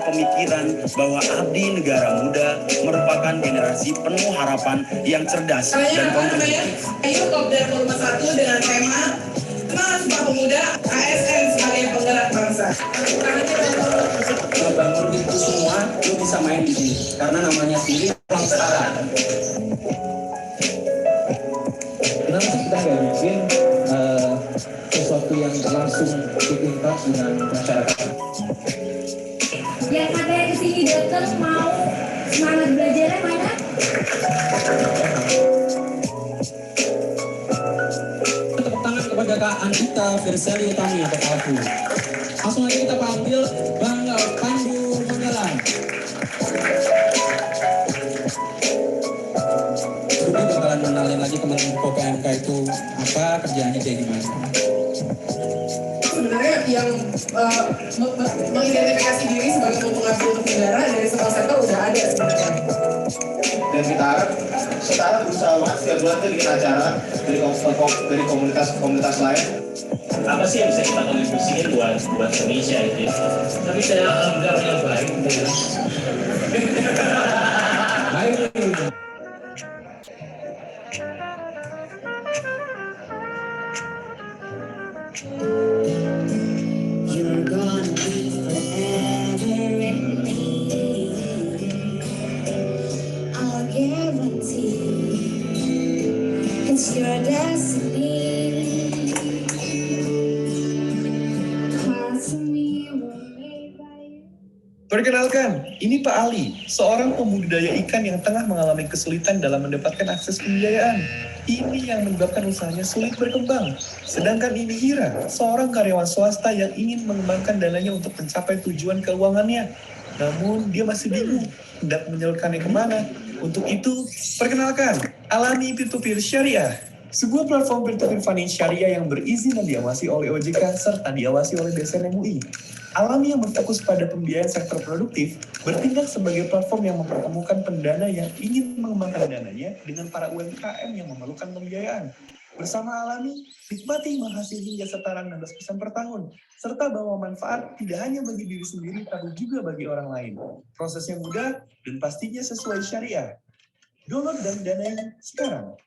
Pemikiran bahwa Abdi Negara Muda merupakan generasi penuh harapan yang cerdas dan kontributif. Ayo Kopdar Volume 1 dengan tema Semangat Sumpah Pemuda ASN sebagai penggerak bangsa. Ngebangun itu semua, lu bisa main di sini karena namanya sendiri ruang setara. Kenapa sih kita nggak bikin sesuatu yang langsung diintak dengan masyarakat? Yang katanya kesini datang mau semangat belajarnya mana? Tepuk tangan kepada Kak Andita Verseli Utami atau Kalbu. Langsung aja kita panggil Bangga Pandu Menggalang. Kita bakalan mengenalin lagi Kemenko PMK itu apa, kerjaannya kayak gimana. Sebenarnya yang mengidentifikasi diri sebagai pengabdi untuk negara dari semua sektor udah ada sebenarnya. Dan kita harap setara berusaha setiap bulan itu bikin acara dari komunitas lain. Apa sih yang bisa kita kontribusikan buat Indonesia itu? Tapi saya alhamdulillah yang baik. Baik. You're gonna be forever in me. I'll guarantee it's your destiny. Parts of me were made by you. Perkenalkan, ini Pak Ali, seorang pembudidaya ikan yang tengah mengalami kesulitan dalam mendapatkan akses pembiayaan. Ini yang menyebabkan usahanya sulit berkembang. Sedangkan ini Hira, seorang karyawan swasta yang ingin mengembangkan dananya untuk mencapai tujuan keuangannya. Namun dia masih bingung hendak menyalurkannya kemana. Untuk itu, perkenalkan, Alami Peer-to-Peer Syariah. Sebuah platform peer-to-peer finance syariah yang berizin dan diawasi oleh OJK serta diawasi oleh BSN MUI. Alami yang berfokus pada pembiayaan sektor produktif, bertindak sebagai platform yang mempertemukan pendana yang ingin mengembangkan dananya dengan para UMKM yang memerlukan pembiayaan. Bersama Alami, nikmati menghasilkan hingga setara 16% per tahun, serta bawa manfaat tidak hanya bagi diri sendiri, tapi juga bagi orang lain. Prosesnya mudah dan pastinya sesuai syariah. Download dan danai sekarang.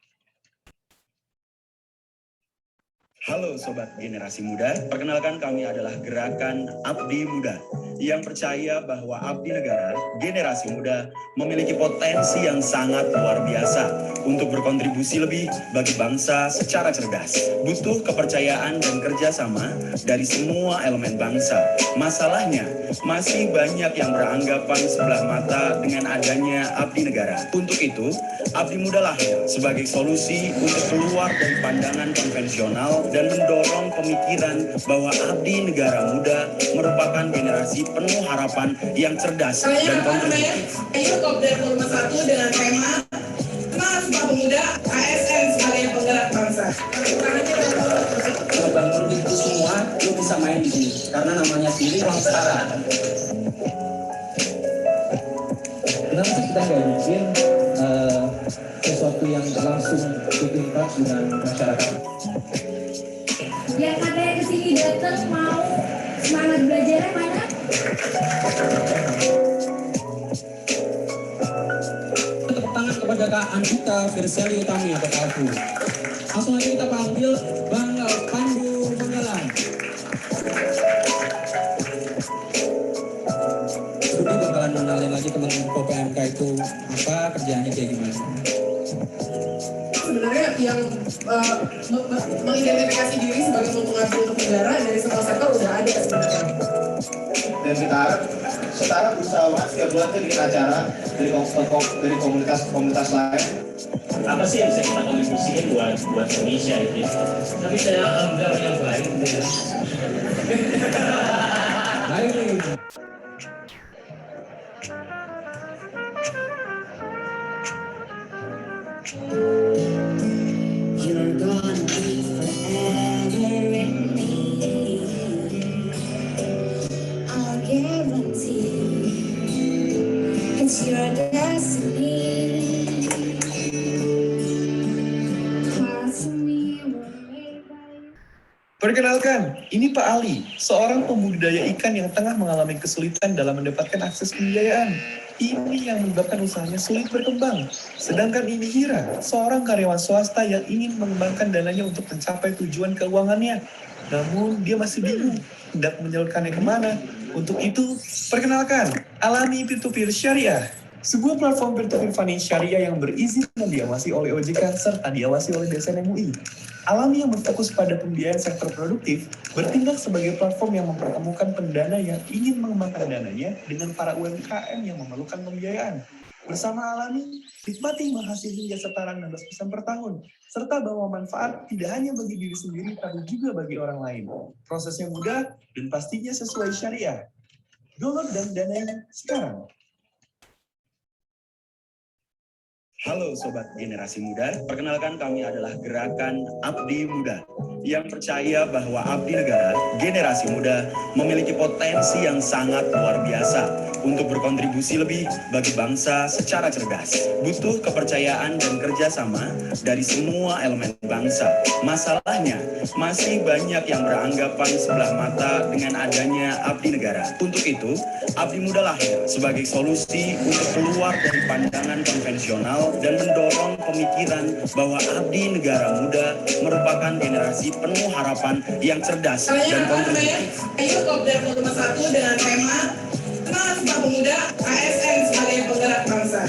Halo Sobat Generasi Muda, perkenalkan kami adalah Gerakan Abdi Muda yang percaya bahwa Abdi Negara, generasi muda, memiliki potensi yang sangat luar biasa untuk berkontribusi lebih bagi bangsa secara cerdas. Butuh kepercayaan dan kerjasama dari semua elemen bangsa. Masalahnya, masih banyak yang beranggapan sebelah mata dengan adanya Abdi Negara. Untuk itu, Abdi Muda lahir sebagai solusi untuk keluar dari pandangan konvensional dan mendorong pemikiran bahwa Abdi Negara Muda merupakan generasi penuh harapan yang cerdas dan kontributif. Ayo Kopdar Volume 1 dengan tema Semangat Sumpah Pemuda ASN sebagai penggerak bangsa. Ngebangun itu semua, lu bisa main di sini karena namanya sendiri ruang setara. Kenapa sih kita nggak bikin sesuatu yang langsung diintak dengan masyarakat? Yang katanya kesini datang mau semangat belajarnya mana? Tepuk tangan kepada Kak Andita Verseli Utami atau Kalbu. Langsung aja kita panggil Bangga Pandu Menggalang. Kita bakalan mengenalin lagi Kemenko PMK itu apa, kerjaannya kayak gimana. Sebenarnya yang mengidentifikasi diri sebagai pengabdi untuk negara dari semua sektor udah ada sebenarnya. Dan kita harap setara berusaha setiap bulan itu bikin acara dari komunitas lain. Apa sih yang bisa kita kontribusikan buat Indonesia itu? Tapi saya alhamdulillah yang baik. Baik. You're gonna be forever in me. I'll guarantee it's your destiny. Perkenalkan, ini Pak Ali, seorang pembudidaya ikan yang tengah mengalami kesulitan dalam mendapatkan akses pembiayaan. Ini yang menyebabkan usahanya sulit berkembang. Sedangkan ini Hira, seorang karyawan swasta yang ingin mengembangkan dananya untuk mencapai tujuan keuangannya. Namun, dia masih bingung hendak menyalurkannya kemana. Untuk itu, perkenalkan, Alami Peer-to-Peer Syariah. Sebuah platform peer-to-peer funding syariah yang berizin dan diawasi oleh OJK serta diawasi oleh DSN MUI. Alami yang berfokus pada pembiayaan sektor produktif bertindak sebagai platform yang mempertemukan pendana yang ingin mengembangkan dananya dengan para UMKM yang memerlukan pembiayaan. Bersama Alami, nikmati menghasilkan jasa setara 16% per tahun, serta bawa manfaat tidak hanya bagi diri sendiri tapi juga bagi orang lain. Prosesnya mudah dan pastinya sesuai syariah. Download dan danai sekarang. Halo Sobat Generasi Muda, perkenalkan kami adalah Gerakan Abdi Muda yang percaya bahwa abdi negara, generasi muda, memiliki potensi yang sangat luar biasa untuk berkontribusi lebih bagi bangsa secara cerdas. Butuh kepercayaan dan kerjasama dari semua elemen bangsa. Masalahnya, masih banyak yang beranggapan sebelah mata dengan adanya abdi negara. Untuk itu, Abdi Muda lahir sebagai solusi untuk keluar dari pandangan konvensional dan mendorong pemikiran bahwa abdi negara muda merupakan generasi penuh harapan yang cerdas dan kontributif. Ayo Kopdar 01 dengan tema Kenal Sumpah Pemuda ASN sebagai penggerak bangsa.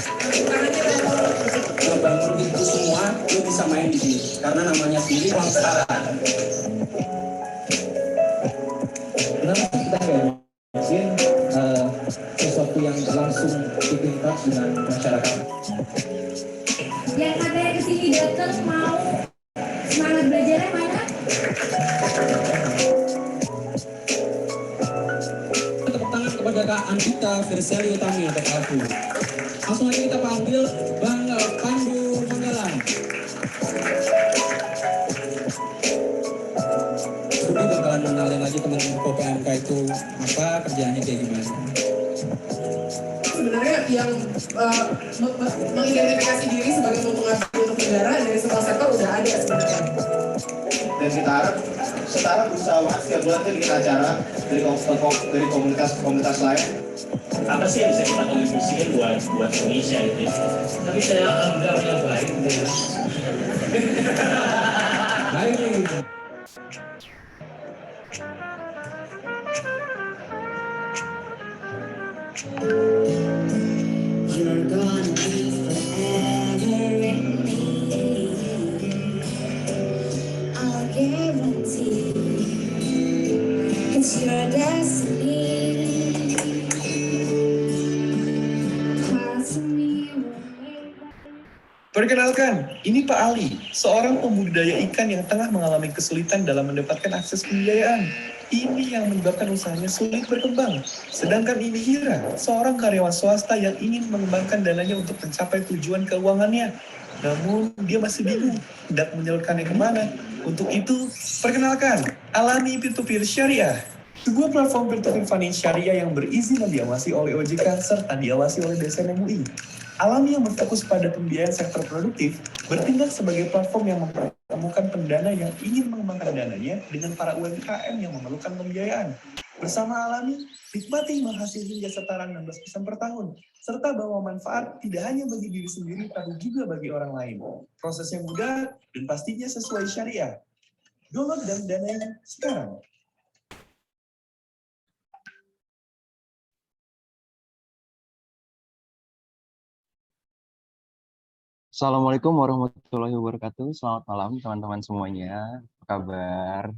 Ngebangun itu semua, lu bisa main di sini. Karena namanya sendiri uang setara. Kenapa kita nggak bikin sesuatu yang langsung ditindak dengan masyarakat? Yang katanya kesini datang mau semangat belajarnya mana? Tepuk tangan kepada Kak Anita Firseli Utami atau aku. Langsung aja kita panggil Bang Pandu Manggalan. Budi bakalan mengenalin lagi teman-teman PMK itu apa, kerjaannya kayak gimana. Sebenarnya yang mengidentifikasi diri sebagai pengabdi untuk negara dari semua sektor udah ada sebenarnya. Dan kita harap setara berusaha setiap bulan itu bikin acara dari komunitas lain. Apa sih yang bisa kita kontribusikan buat Indonesia itu? Tapi saya anggap yang baik. Baik. You're gonna be forever in me. I'll guarantee it's your destiny. Parts of me were made by Perkenalkan, ini Pak Ali, seorang pembudidaya ikan yang tengah mengalami kesulitan dalam mendapatkan akses pembiayaan. Ini yang menyebabkan usahanya sulit berkembang. Sedangkan ini Hira, seorang karyawan swasta yang ingin mengembangkan dananya untuk mencapai tujuan keuangannya. Namun, dia masih bingung hendak menyalurkannya kemana. Untuk itu, perkenalkan, Alami Peer-to-Peer Syariah. Sebuah platform peer-to-peer funding syariah yang berizin dan diawasi oleh OJK serta diawasi oleh DSN MUI. Alami yang berfokus pada pembiayaan sektor produktif bertindak sebagai platform yang mempertemukan pendana yang ingin mengembangkan dananya dengan para UMKM yang memerlukan pembiayaan. Bersama Alami, nikmati menghasilkan jasa setara 16% per tahun, serta bawa manfaat tidak hanya bagi diri sendiri tapi juga bagi orang lain. Prosesnya mudah dan pastinya sesuai syariah. Download dan danai sekarang. Assalamualaikum warahmatullahi wabarakatuh. Selamat malam teman-teman semuanya. Apa kabar?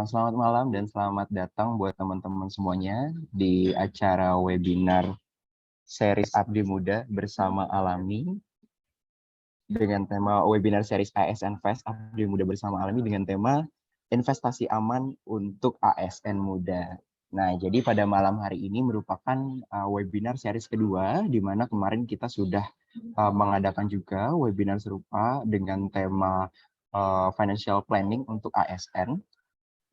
Selamat malam dan selamat datang buat teman-teman semuanya di acara webinar series Abdi Muda bersama Alami dengan tema webinar series ASN Fest Abdi Muda bersama Alami dengan tema investasi aman untuk ASN muda. Nah, jadi pada malam hari ini merupakan webinar series kedua, di mana kemarin kita sudah mengadakan juga webinar serupa dengan tema financial planning untuk ASN.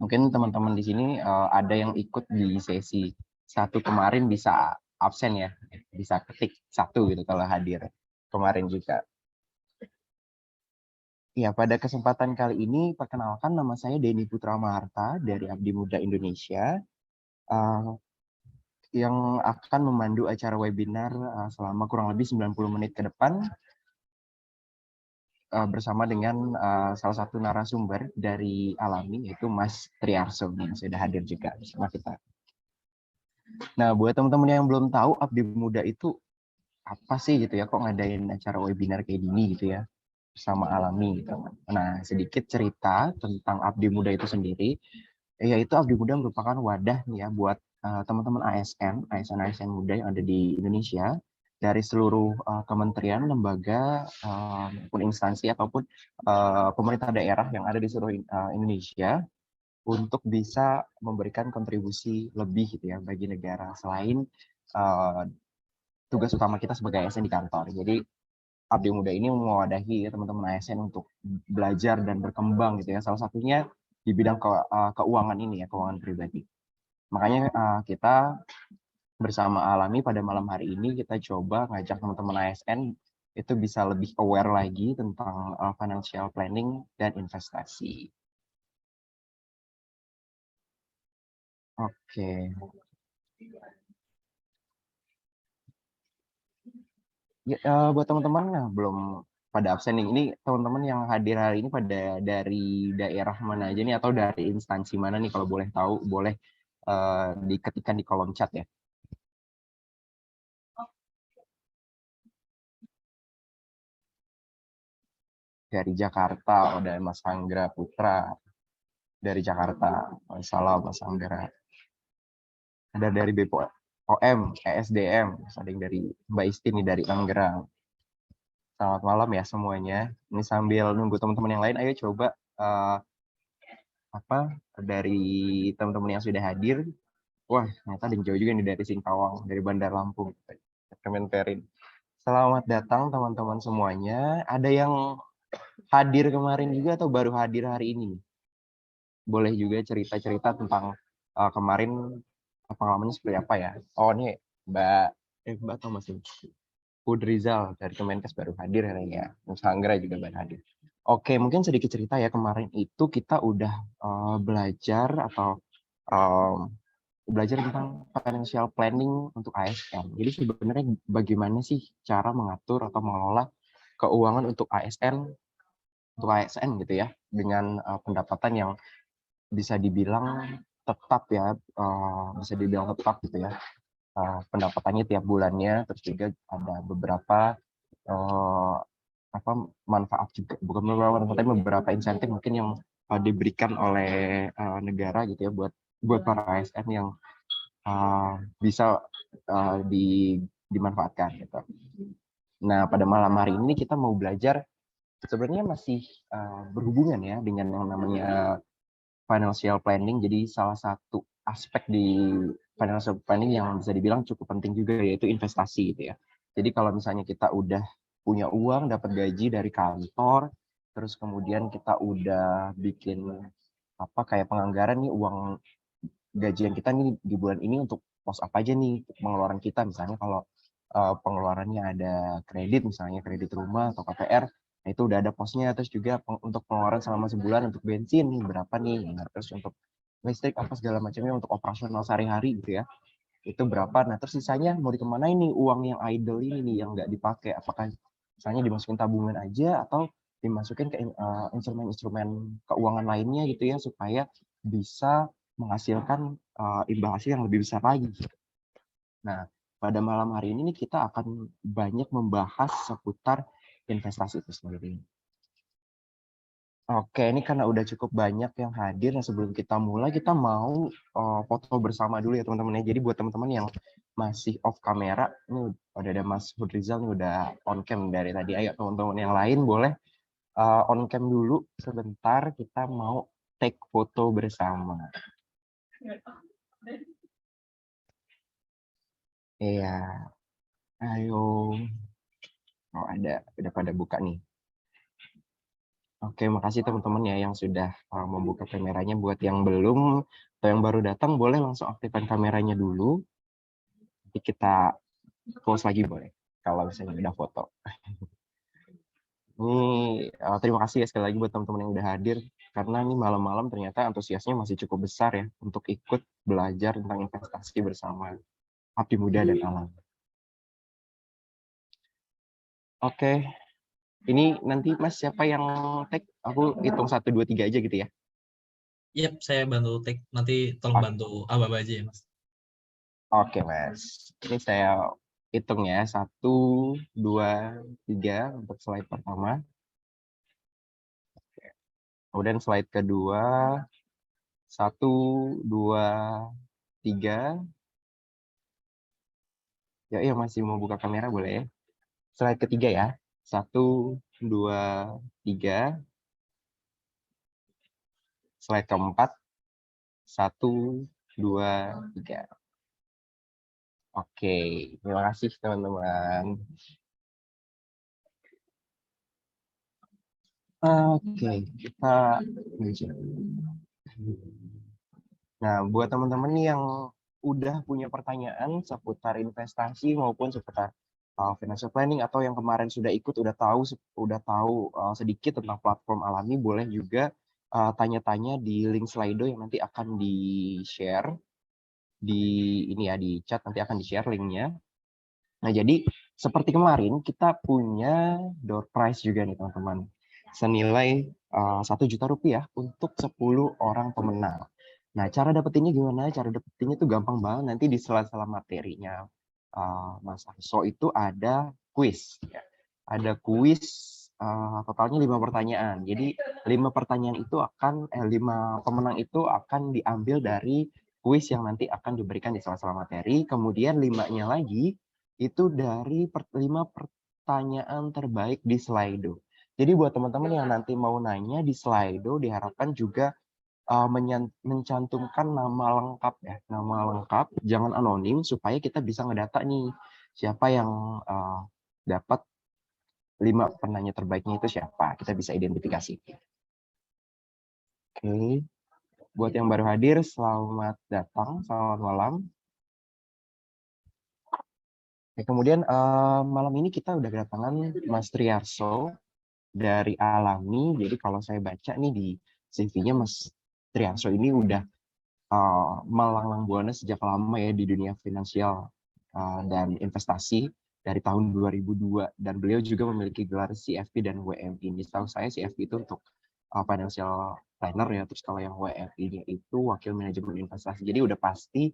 Mungkin teman-teman di sini ada yang ikut di sesi satu kemarin bisa absen ya, bisa ketik satu gitu kalau hadir kemarin juga. Ya, pada kesempatan kali ini, perkenalkan nama saya Denny Putra Maharta dari Abdi Muda Indonesia, eh, yang akan memandu acara webinar selama kurang lebih 90 menit ke depan, bersama dengan salah satu narasumber dari Alami, yaitu Mas Triarso, yang sudah hadir juga bersama kita. Nah, buat teman-teman yang belum tahu, Abdi Muda itu apa sih gitu ya, kok ngadain acara webinar kayak gini gitu ya, bersama Alami gitu. Nah, sedikit cerita tentang Abdi Muda itu sendiri, yaitu Abdi Muda merupakan wadah nih ya buat teman-teman ASN muda yang ada di Indonesia dari seluruh kementerian, lembaga, maupun instansi ataupun pemerintah daerah yang ada di seluruh Indonesia untuk bisa memberikan kontribusi lebih gitu ya bagi negara selain tugas utama kita sebagai ASN di kantor. Jadi Abdi Muda ini mewadahi teman-teman ASN untuk belajar dan berkembang gitu ya. Salah satunya di bidang keuangan ini ya, keuangan pribadi. Makanya kita bersama Alami pada malam hari ini kita coba ngajak teman-teman ASN itu bisa lebih aware lagi tentang financial planning dan investasi. Oke. Ya, buat teman-teman yang belum pada absen nih, ini teman-teman yang hadir hari ini pada dari daerah mana aja nih atau dari instansi mana nih, kalau boleh tahu boleh diketikkan di kolom chat ya. Dari Jakarta, ada Mas Anggra Putra dari Jakarta. Salam Mas Anggra. Ada dari BPOM, ESDM, ada yang dari Mbak Isti nih dari Tangerang. Selamat malam ya semuanya. Ini sambil nunggu teman-teman yang lain, ayo coba dari teman-teman yang sudah hadir. Wah, ternyata ada yang jauh juga nih dari Singkawang, dari Bandar Lampung. Kemenperin. Selamat datang teman-teman semuanya. Ada yang hadir kemarin juga atau baru hadir hari ini? Boleh juga cerita-cerita tentang kemarin pengalamannya seperti apa ya? Oh, ini Mbak Thomas ini. Pudrizal dari Kemenkes baru hadir hari ini ya. Mas Anggra juga baru hadir. Oke, mungkin sedikit cerita ya, kemarin itu kita udah belajar atau belajar tentang financial planning untuk ASN. Jadi sebenarnya bagaimana sih cara mengatur atau mengelola keuangan untuk ASN gitu ya, dengan pendapatan yang bisa dibilang tetap ya, gitu ya. Pendapatannya tiap bulannya, terus juga ada beberapa manfaat juga, bukan beberapa manfaat, tapi beberapa insentif mungkin yang diberikan oleh negara gitu ya buat para ASN yang bisa dimanfaatkan gitu. Nah, pada malam hari ini kita mau belajar, sebenarnya masih berhubungan ya dengan yang namanya financial planning. Jadi salah satu aspek di financial planning yang bisa dibilang cukup penting juga, yaitu investasi gitu ya. Jadi kalau misalnya kita udah punya uang, dapat gaji dari kantor, terus kemudian kita udah bikin kayak penganggaran nih, uang gajian kita nih di bulan ini untuk pos apa aja nih pengeluaran kita. Misalnya kalau pengeluarannya ada kredit, misalnya kredit rumah atau KPR, nah itu udah ada posnya. Terus juga untuk pengeluaran selama sebulan untuk bensin nih berapa nih, nah, terus untuk listrik apa segala macamnya untuk operasional sehari-hari gitu ya, itu berapa. Nah terus sisanya mau dikemana ini uang yang idle ini nih, yang nggak dipakai, apakah misalnya dimasukin tabungan aja atau dimasukin ke instrumen-instrumen keuangan lainnya gitu ya, supaya bisa menghasilkan imbal hasil yang lebih besar lagi. Nah, pada malam hari ini kita akan banyak membahas seputar investasi itu sendiri. Oke, ini karena udah cukup banyak yang hadir, nah sebelum kita mulai, kita mau foto bersama dulu ya teman-teman ya. Jadi buat teman-teman yang masih off kamera, ini udah ada Mas Hudrizal nih udah on cam dari tadi. Ayo teman-teman yang lain boleh on cam dulu sebentar, kita mau take foto bersama. Iya, ayo. Oh, udah pada buka nih. Oke, makasih teman-teman ya yang sudah membuka kameranya. Buat yang belum atau yang baru datang, boleh langsung aktifkan kameranya dulu. Nanti kita close lagi boleh, kalau misalnya udah foto. Terima kasih ya sekali lagi buat teman-teman yang udah hadir, karena ini malam-malam ternyata antusiasnya masih cukup besar ya untuk ikut belajar tentang investasi bersama Abdi Muda dan Alam. Oke, ini nanti Mas siapa yang tag? Aku hitung 1, 2, 3 aja gitu ya. Yap, saya bantu take. Nanti tolong bantu Aba aja ya, Mas. Oke, Mas. Ini saya hitung ya. 1, 2, 3 untuk slide pertama. Kemudian slide kedua. 1, 2, 3. Ya, masih mau buka kamera boleh ya. Slide ketiga ya. 1, 2, 3. Slide keempat. 1, 2, 3. Oke, terima kasih teman-teman. Oke, kita nah, buat teman-teman yang udah punya pertanyaan seputar investasi maupun seputar financial planning atau yang kemarin sudah ikut udah tahu sedikit tentang platform Alami, boleh juga tanya-tanya di link Slido yang nanti akan di-share di ini ya, di chat nanti akan di-share linknya. Nah, jadi seperti kemarin kita punya door prize juga nih teman-teman, senilai Rp1.000.000 untuk 10 orang pemenang. Nah, cara dapetinnya gimana? Cara dapetinnya tuh gampang banget. Nanti di sela-sela materinya Mas Arso itu ada kuis. Ya. Ada kuis totalnya 5 pertanyaan. Jadi 5 pertanyaan itu 5 pemenang itu akan diambil dari kuis yang nanti akan diberikan di sela-sela materi. Kemudian 5-nya lagi itu dari 5 pertanyaan terbaik di Slido. Jadi buat teman-teman yang nanti mau nanya di Slido diharapkan juga mencantumkan nama lengkap ya, nama lengkap, jangan anonim supaya kita bisa ngedata nih siapa yang dapat 5 penanya terbaiknya itu siapa, kita bisa identifikasi. Oke, buat yang baru hadir selamat datang, selamat malam. Kemudian malam ini kita udah kedatangan Mas Triarso dari Alami. Jadi kalau saya baca nih di CV-nya Mas Triarso ini udah melanglang buana sejak lama ya di dunia finansial dan investasi dari tahun 2002, dan beliau juga memiliki gelar CFP dan WMI. Ini tahu saya CFP itu untuk financial planner ya, terus kalau yang WMI-nya itu wakil manajemen investasi. Jadi udah pasti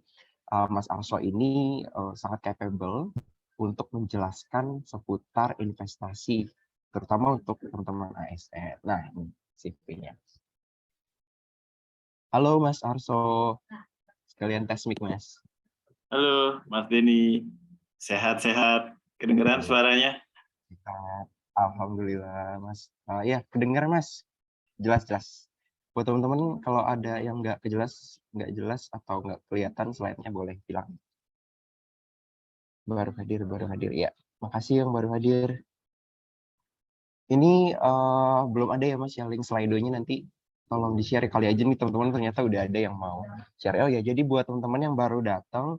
Mas Arso ini sangat capable untuk menjelaskan seputar investasi, terutama untuk teman-teman ASN. Nah, ini CV-nya. Halo Mas Arso, sekalian tes mic Mas. Halo Mas Denny, sehat-sehat, kedengeran suaranya? Alhamdulillah Mas. Ya kedengeran Mas, jelas-jelas. Buat teman-teman kalau ada yang nggak jelas atau nggak kelihatan slide-nya boleh bilang. Baru hadir ya. Makasih yang baru hadir. Ini belum ada ya Mas yang link Slido-nya, nanti tolong di-share kali aja nih teman-teman, ternyata udah ada yang mau share. Oh ya, jadi buat teman-teman yang baru datang,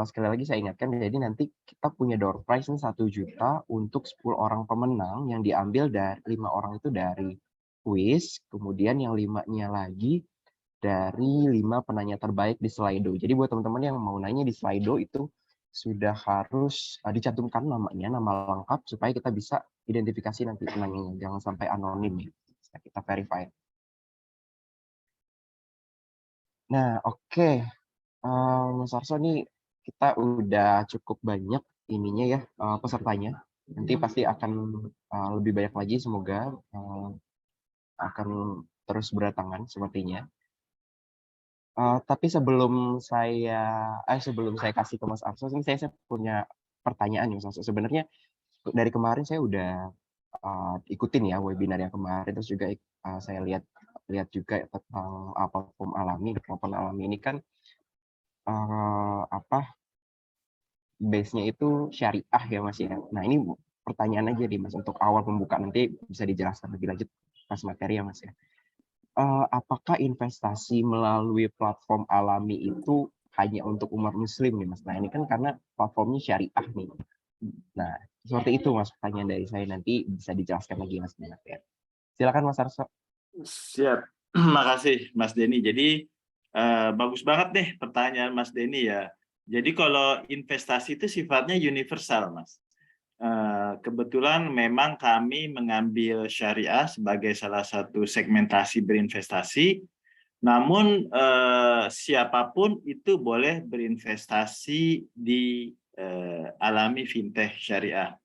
sekali lagi saya ingatkan, jadi nanti kita punya door prize nih 1 juta untuk 10 orang pemenang yang diambil dari 5 orang itu dari kuis, kemudian yang 5-nya lagi dari 5 penanya terbaik di Slido. Jadi buat teman-teman yang mau nanya di Slido itu sudah harus dicantumkan namanya, nama lengkap supaya kita bisa identifikasi nanti penanyanya, jangan sampai anonim ya. Kita verify. Nah, oke. Mas Arso nih kita udah cukup banyak ininya ya pesertanya. Nanti pasti akan lebih banyak lagi, semoga akan terus berdatangan sepertinya. Tapi sebelum saya kasih ke Mas Arso, ini saya punya pertanyaan nih Mas Arso. Sebenarnya dari kemarin saya udah ikutin ya webinar yang kemarin, terus juga saya lihat juga tentang platform Alami. Platform Alami ini kan base-nya itu syariah ya Mas ya. Nah ini pertanyaan aja nih Mas untuk awal pembukaan, nanti bisa dijelaskan lebih lanjut pas materi ya Mas ya. Apakah investasi melalui platform Alami itu hanya untuk umat muslim nih Mas? Nah ini kan karena platformnya syariah nih. Nah Seperti itu Mas pertanyaan dari saya, nanti bisa dijelaskan lagi Mas di materi. Silakan Mas Arso. Siap. Makasih Mas Denny. Jadi bagus banget deh pertanyaan Mas Denny ya. Jadi kalau investasi itu sifatnya universal Mas. Kebetulan memang kami mengambil syariah sebagai salah satu segmentasi berinvestasi. Namun siapapun itu boleh berinvestasi di Alami Fintech Syariah.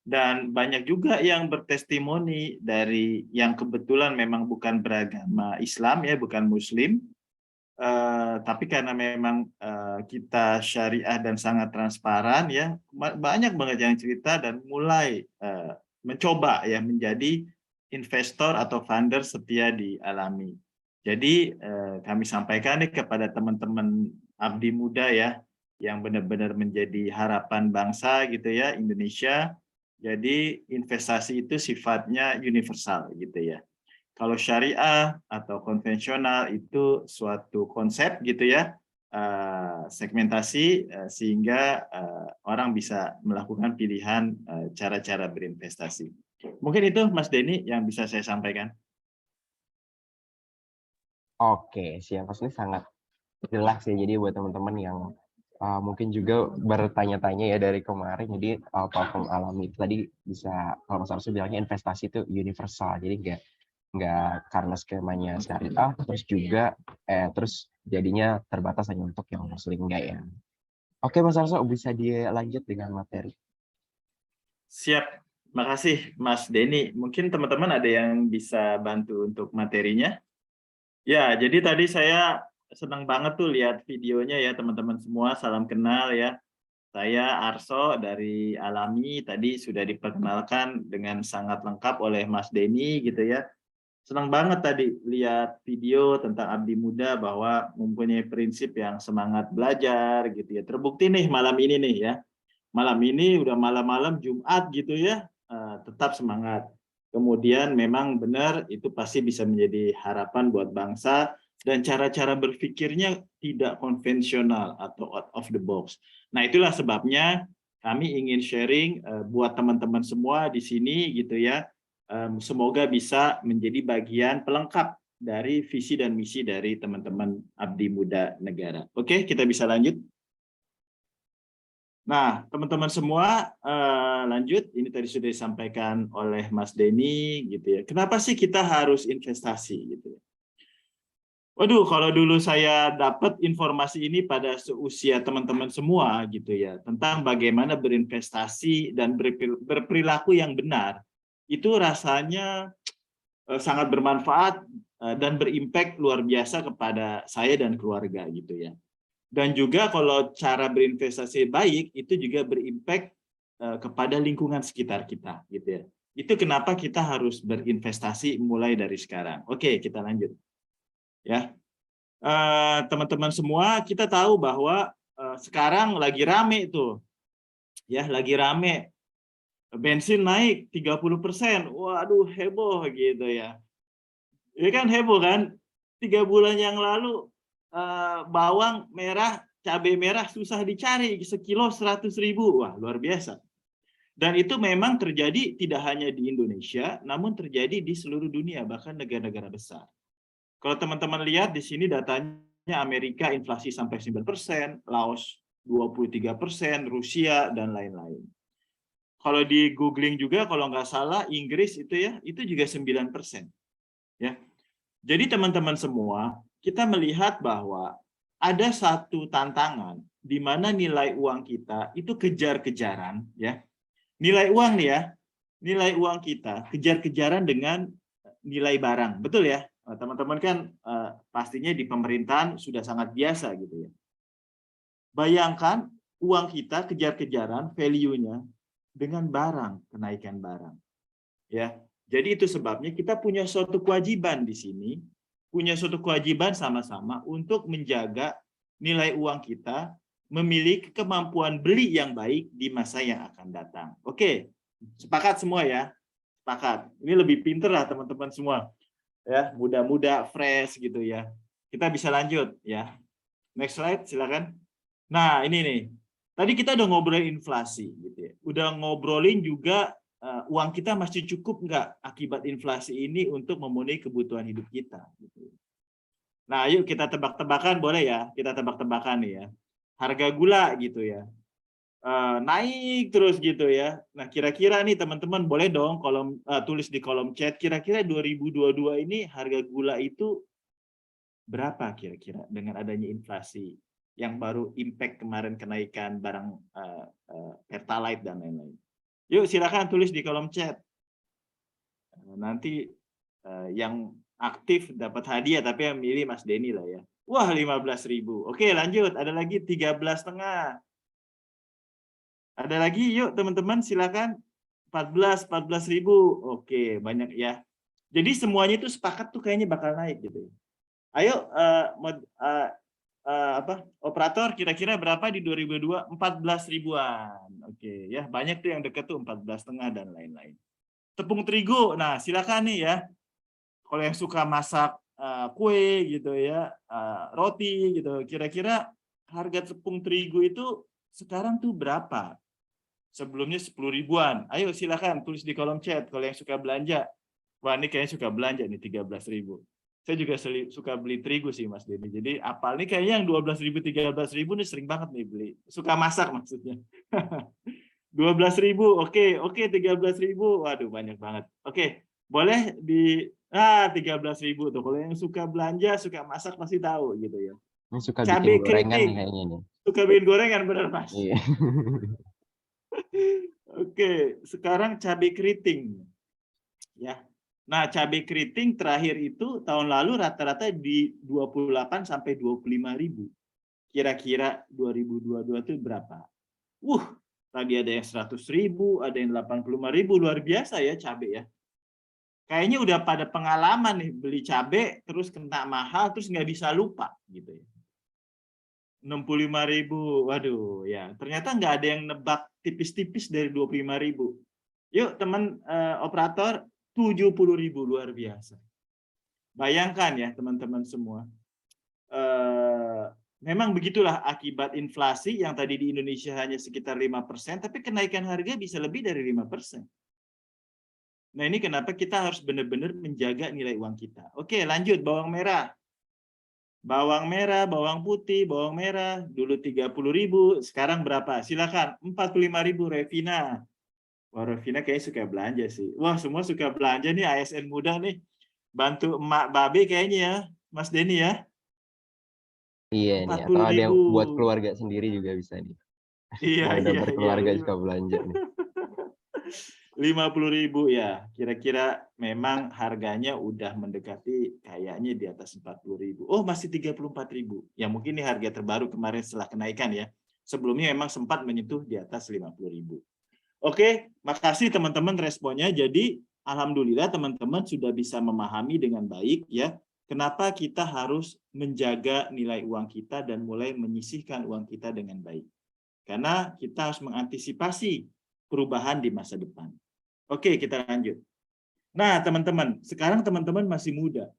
Dan banyak juga yang bertestimoni dari yang kebetulan memang bukan beragama Islam ya, bukan Muslim, tapi karena memang kita syariah dan sangat transparan ya, banyak banget yang cerita dan mulai mencoba ya menjadi investor atau founder setia di Alami. Jadi kami sampaikan nih kepada teman-teman abdi muda ya, yang benar-benar menjadi harapan bangsa gitu ya, Indonesia. Jadi investasi itu sifatnya universal gitu ya. Kalau syariah atau konvensional itu suatu konsep gitu ya, segmentasi sehingga orang bisa melakukan pilihan cara-cara berinvestasi. Mungkin itu Mas Denny yang bisa saya sampaikan. Oke, siap Mas, ini sangat jelas ya. Jadi buat teman-teman yang mungkin juga bertanya-tanya ya dari kemarin, jadi platform Alami itu tadi bisa, kalau Mas Arso bilangnya investasi itu universal, jadi nggak karena skemanya syariah, terus juga terus jadinya terbatas hanya untuk yang muslim, enggak ya. Oke Mas Arso, bisa dilanjut dengan materi. Siap, makasih Mas Denny. Mungkin teman-teman ada yang bisa bantu untuk materinya? Ya, jadi tadi saya senang banget tuh lihat videonya ya teman-teman semua, salam kenal ya. Saya Arso dari Alami, tadi sudah diperkenalkan dengan sangat lengkap oleh Mas Denny gitu ya. Senang banget tadi lihat video tentang abdi muda bahwa mempunyai prinsip yang semangat belajar gitu ya. Terbukti nih malam ini nih ya. Malam ini udah malam-malam Jumat gitu ya, tetap semangat. Kemudian memang benar itu pasti bisa menjadi harapan buat bangsa dan cara-cara berpikirnya tidak konvensional atau out of the box. Nah, itulah sebabnya kami ingin sharing buat teman-teman semua di sini gitu ya. Semoga bisa menjadi bagian pelengkap dari visi dan misi dari teman-teman Abdi Muda Negara. Oke, kita bisa lanjut. Nah, teman-teman semua lanjut. Ini tadi sudah disampaikan oleh Mas Denny gitu ya. Kenapa sih kita harus investasi gitu ya? Waduh, kalau dulu saya dapat informasi ini pada seusia teman-teman semua gitu ya, tentang bagaimana berinvestasi dan berperilaku yang benar, itu rasanya sangat bermanfaat dan berimpact luar biasa kepada saya dan keluarga gitu ya. Dan juga kalau cara berinvestasi baik itu juga berimpact kepada lingkungan sekitar kita gitu ya. Itu kenapa kita harus berinvestasi mulai dari sekarang. Oke, kita lanjut. Ya. Teman-teman semua, kita tahu bahwa sekarang lagi rame tuh. Ya, lagi rame. Bensin naik 30%. Waduh, heboh gitu ya. Ini kan heboh kan? 3 bulan yang lalu bawang merah, cabai merah susah dicari, sekilo 100.000. Wah, luar biasa. Dan itu memang terjadi tidak hanya di Indonesia, namun terjadi di seluruh dunia, bahkan negara-negara besar. Kalau teman-teman lihat di sini datanya Amerika inflasi sampai 9%, Laos 23%, Rusia, dan lain-lain. Kalau di googling juga, kalau nggak salah, Inggris itu ya, itu juga 9%. Ya. Jadi teman-teman semua, kita melihat bahwa ada satu tantangan di mana nilai uang kita itu kejar-kejaran ya. Nilai uang nih ya, nilai uang kita kejar-kejaran dengan nilai barang. Betul ya? Teman-teman kan pastinya di pemerintahan sudah sangat biasa gitu ya. Bayangkan uang kita kejar-kejaran value-nya dengan barang, kenaikan barang. Ya. Jadi itu sebabnya kita punya suatu kewajiban di sini, punya suatu kewajiban sama-sama untuk menjaga nilai uang kita memiliki kemampuan beli yang baik di masa yang akan datang. Oke, sepakat semua ya? Sepakat. Ini lebih pinter lah teman-teman semua. Ya, muda-muda, fresh gitu ya. Kita bisa lanjut ya. Next slide, silakan. Nah, ini nih. Tadi kita udah ngobrolin inflasi, gitu ya. Udah ngobrolin juga uang kita masih cukup nggak akibat inflasi ini untuk memenuhi kebutuhan hidup kita. Gitu. Nah, yuk kita tebak-tebakan, boleh ya? Kita tebak-tebakan nih ya. Harga gula gitu ya. Naik terus gitu ya. Nah, kira-kira nih teman-teman boleh dong tulis di kolom chat, kira-kira 2022 ini harga gula itu berapa kira-kira dengan adanya inflasi yang baru impact kemarin kenaikan barang Pertalite dan lain-lain. Yuk silakan tulis di kolom chat. Nanti yang aktif dapat hadiah, tapi yang milih Mas Denny lah ya. Wah, 15.000. Oke, lanjut. Ada lagi 13,5. Ada lagi, yuk teman-teman silakan. 14.000. Oke, banyak ya. Jadi semuanya itu sepakat tuh kayaknya bakal naik gitu. Ayo operator kira-kira berapa di 2022? 14 ribuan. Oke, ya banyak tuh yang deket tuh 14,5 dan lain-lain. Tepung terigu, nah silakan nih ya. Kalau yang suka masak kue gitu ya, roti gitu, kira-kira harga tepung terigu itu sekarang tuh berapa? Sebelumnya 10 ribuan. Ayo silakan tulis di kolom chat kalau yang suka belanja. Wah, ini kayaknya suka belanja nih 13.000. Saya juga suka beli terigu sih Mas Denny. Jadi apal nih kayaknya yang 12.000, 13.000 nih sering banget nih beli. Suka masak maksudnya. 12.000, oke 13.000. Waduh banyak banget. Oke, boleh di 13.000 tuh. Kalau yang suka belanja, suka masak pasti tahu gitu ya. Ini suka Cabai bikin gorengan keriting. nih kayaknya nih. Suka bikin gorengan bener Mas. Iya. Oke, sekarang cabai keriting. Ya. Nah, cabai keriting terakhir itu tahun lalu rata-rata di 28 sampai 25.000. Kira-kira 2022 itu berapa? Tadi ada yang 100.000, ada yang 85.000, luar biasa ya cabai ya. Kayaknya udah pada pengalaman nih beli cabai terus kena mahal terus nggak bisa lupa gitu ya. 65.000, waduh ya. Ternyata nggak ada yang nebak tipis-tipis dari 25.000. Yuk teman operator. 70.000, luar biasa. Bayangkan ya teman-teman semua. Memang begitulah akibat inflasi yang tadi di Indonesia hanya sekitar 5%, tapi kenaikan harga bisa lebih dari 5%. Nah ini kenapa kita harus benar-benar menjaga nilai uang kita. Oke lanjut, bawang merah. Bawang merah, bawang putih, bawang merah. Dulu 30.000, sekarang berapa? Silakan, 45.000 Revina. Wah, Revina kayaknya suka belanja sih. Wah, semua suka belanja nih, ASN muda nih. Bantu emak babe kayaknya ya, Mas Denny ya. Iya nih, atau ada yang buat keluarga sendiri juga bisa nih. Iya, yang udah iya, berkeluarga iya. suka belanja nih. 50.000 ya, kira-kira memang harganya udah mendekati kayaknya di atas 40.000. Oh, masih 34.000. Ya mungkin ini harga terbaru kemarin setelah kenaikan ya. Sebelumnya memang sempat menyentuh di atas 50.000. Oke, makasih teman-teman responnya. Jadi, alhamdulillah teman-teman sudah bisa memahami dengan baik ya, kenapa kita harus menjaga nilai uang kita dan mulai menyisihkan uang kita dengan baik. Karena kita harus mengantisipasi perubahan di masa depan. Oke, kita lanjut. Nah, teman-teman, sekarang teman-teman masih muda.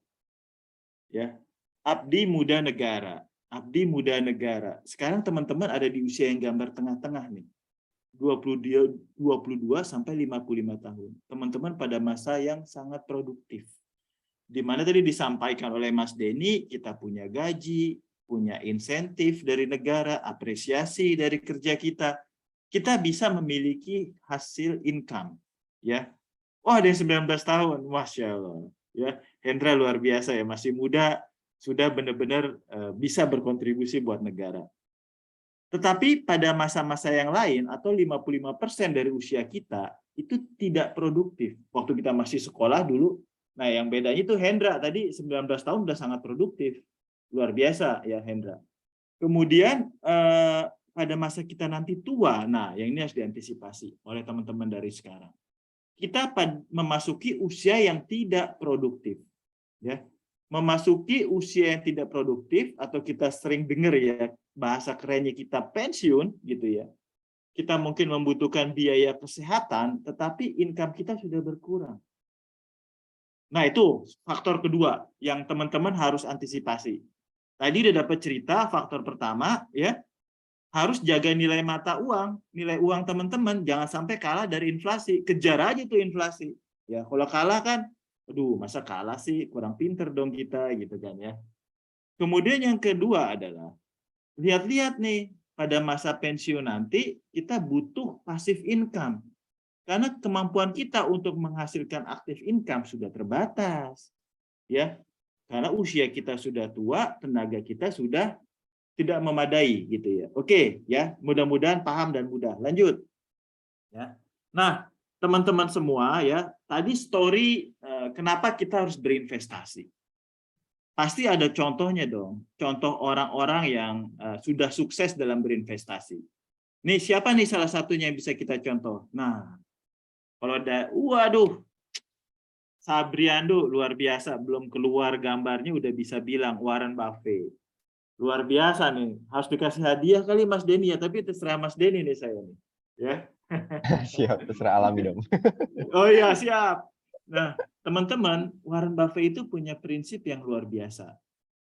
Ya. Abdi muda negara. Abdi muda negara. Sekarang teman-teman ada di usia yang gambar tengah-tengah nih. 22 sampai 55 tahun. Teman-teman pada masa yang sangat produktif. Di mana tadi disampaikan oleh Mas Denny, kita punya gaji, punya insentif dari negara, apresiasi dari kerja kita. Kita bisa memiliki hasil income, ya. Wah, ada yang 19 tahun, Masya Allah. Ya, Hendra luar biasa ya, masih muda, sudah benar-benar bisa berkontribusi buat negara. Tetapi pada masa-masa yang lain atau 55% dari usia kita itu tidak produktif. Waktu kita masih sekolah dulu, nah yang bedanya itu Hendra tadi 19 tahun udah sangat produktif. Luar biasa ya Hendra. Kemudian pada masa kita nanti tua, nah yang ini harus diantisipasi oleh teman-teman dari sekarang. Kita memasuki usia yang tidak produktif. Ya. Memasuki usia yang tidak produktif atau kita sering dengar ya bahasa kerennya kita pensiun gitu ya. Kita mungkin membutuhkan biaya kesehatan tetapi income kita sudah berkurang. Nah, itu faktor kedua yang teman-teman harus antisipasi. Tadi udah dapat cerita faktor pertama ya. harus jaga nilai mata uang, nilai uang teman-teman jangan sampai kalah dari inflasi. Kejar aja tuh inflasi. Ya, kalau kalah kan, aduh, masa kalah sih, kurang pinter dong kita gitu kan ya. Kemudian yang kedua adalah lihat-lihat nih, pada masa pensiun nanti kita butuh passive income. Karena kemampuan kita untuk menghasilkan active income sudah terbatas. Ya. Karena usia kita sudah tua, tenaga kita sudah tidak memadai gitu ya. Oke, ya. Mudah-mudahan paham dan mudah. Lanjut. Ya. Nah, teman-teman semua ya, tadi story kenapa kita harus berinvestasi. Pasti ada contohnya dong, contoh orang-orang yang sudah sukses dalam berinvestasi. Nih, siapa nih salah satunya yang bisa kita contoh? Nah, kalau ada, waduh, Sabriando luar biasa, belum keluar gambarnya udah bisa bilang Warren Buffett. Luar biasa nih, harus dikasih hadiah kali Mas Denny ya, tapi terserah Mas Denny nih saya nih. Ya. Siap, terserah Alami dong. Oh iya, siap. Nah, teman-teman, Warren Buffett itu punya prinsip yang luar biasa.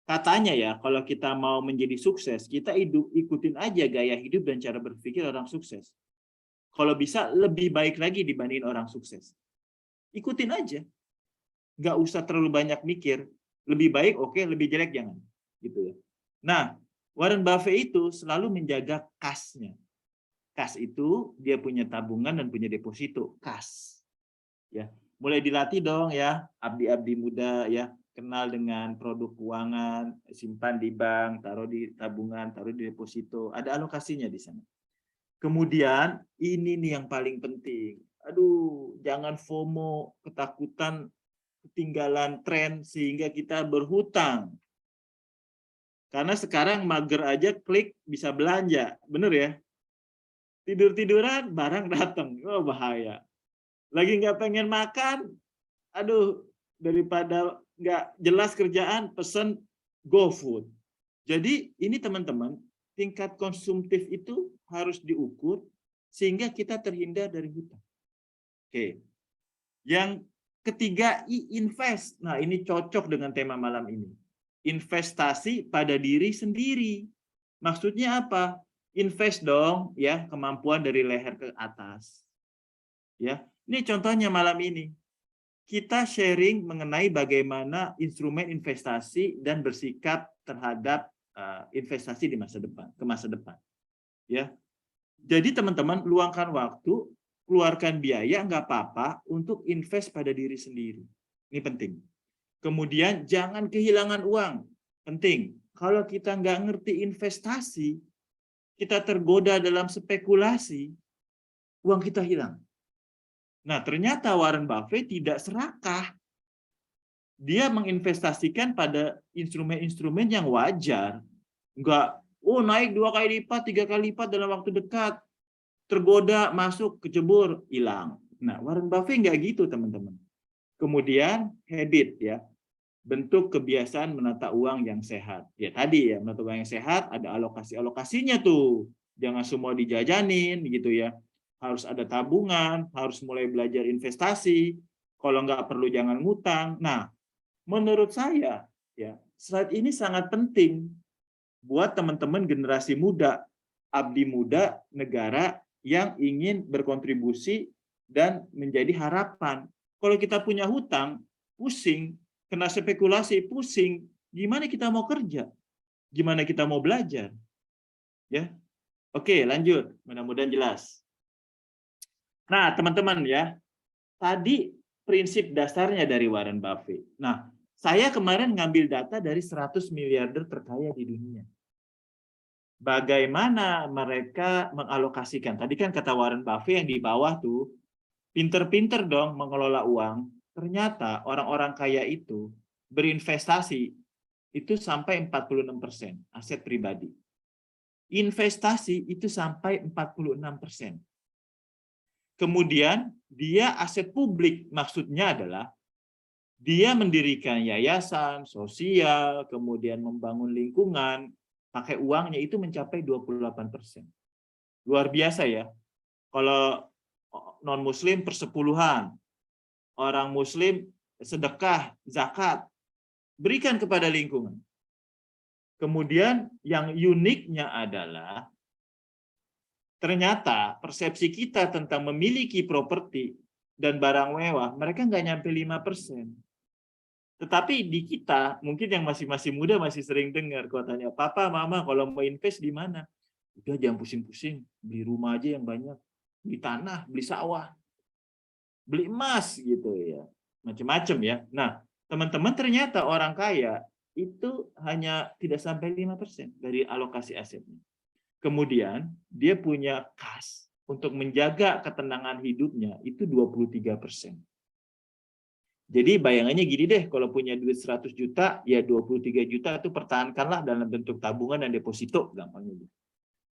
Katanya ya, kalau kita mau menjadi sukses, kita ikutin aja gaya hidup dan cara berpikir orang sukses. Kalau bisa, lebih baik lagi dibandingin orang sukses. Ikutin aja. Nggak usah terlalu banyak mikir. Lebih baik, oke, lebih jelek, jangan. Gitu ya. Nah, Warren Buffett itu selalu menjaga kasnya. Kas itu, dia punya tabungan dan punya deposito. Kas. Ya. Mulai dilatih dong ya, abdi-abdi muda ya, kenal dengan produk keuangan, simpan di bank, taruh di tabungan, taruh di deposito, ada alokasinya di sana. Kemudian ini nih yang paling penting. Aduh, jangan FOMO, ketakutan ketinggalan tren sehingga kita berhutang. Karena sekarang mager aja klik bisa belanja, bener ya? Tidur-tiduran barang datang, oh bahaya. Lagi nggak pengen makan, aduh, daripada nggak jelas kerjaan, pesen GoFood. Jadi ini teman-teman, tingkat konsumtif itu harus diukur sehingga kita terhindar dari hutang. Oke. Yang ketiga, invest. Nah, ini cocok dengan tema malam ini. Investasi pada diri sendiri. Maksudnya apa? Invest dong, ya, kemampuan dari leher ke atas. Ya. Ini contohnya malam ini. Kita sharing mengenai bagaimana instrumen investasi dan bersikap terhadap investasi di masa depan, ke masa depan. Ya. Jadi teman-teman luangkan waktu, keluarkan biaya nggak apa-apa untuk invest pada diri sendiri. Ini penting. Kemudian jangan kehilangan uang. Penting. Kalau kita nggak ngerti investasi, kita tergoda dalam spekulasi, uang kita hilang. Nah, ternyata Warren Buffett tidak serakah. Dia menginvestasikan pada instrumen-instrumen yang wajar. Enggak, oh naik 2 kali lipat, 3 kali lipat dalam waktu dekat. Tergoda, masuk, kecebur, hilang. Nah, Warren Buffett enggak gitu, teman-teman. Kemudian, habit ya. Bentuk kebiasaan menata uang yang sehat. Ya tadi ya, menata uang yang sehat, ada alokasi-alokasinya tuh. Jangan semua dijajanin, gitu ya. Harus ada tabungan, harus mulai belajar investasi. Kalau nggak perlu jangan ngutang. Nah, menurut saya, ya slide ini sangat penting buat teman-teman generasi muda, abdi muda negara yang ingin berkontribusi dan menjadi harapan. Kalau kita punya hutang, pusing, kena spekulasi, pusing. Gimana kita mau kerja? Gimana kita mau belajar? Ya, oke, lanjut. Mudah-mudahan jelas. Nah, teman-teman ya, tadi prinsip dasarnya dari Warren Buffett. Nah, saya kemarin ngambil data dari 100 miliarder terkaya di dunia. Bagaimana mereka mengalokasikan? Tadi kan kata Warren Buffett yang di bawah tuh, pinter-pinter dong mengelola uang. Ternyata orang-orang kaya itu berinvestasi itu sampai 46% aset pribadi. Investasi itu sampai 46%. Kemudian dia aset publik, maksudnya adalah dia mendirikan yayasan, sosial, kemudian membangun lingkungan, pakai uangnya itu mencapai 28%. Luar biasa ya. Kalau non-muslim persepuluhan, orang muslim sedekah, zakat, berikan kepada lingkungan. Kemudian yang uniknya adalah ternyata persepsi kita tentang memiliki properti dan barang mewah, mereka nggak nyampe 5%. Tetapi di kita, mungkin yang masih muda masih sering dengar, kalau tanya, Papa, Mama, kalau mau invest di mana? Udah jangan pusing-pusing, beli rumah aja yang banyak, beli tanah, beli sawah, beli emas gitu ya, macam-macam ya. Nah, teman-teman ternyata orang kaya itu hanya tidak sampai 5% dari alokasi asetnya. Kemudian dia punya kas untuk menjaga ketenangan hidupnya itu 23%. Jadi bayangannya gini deh, kalau punya duit 100 juta, ya 23 juta itu pertahankanlah dalam bentuk tabungan dan deposito, gampangnya.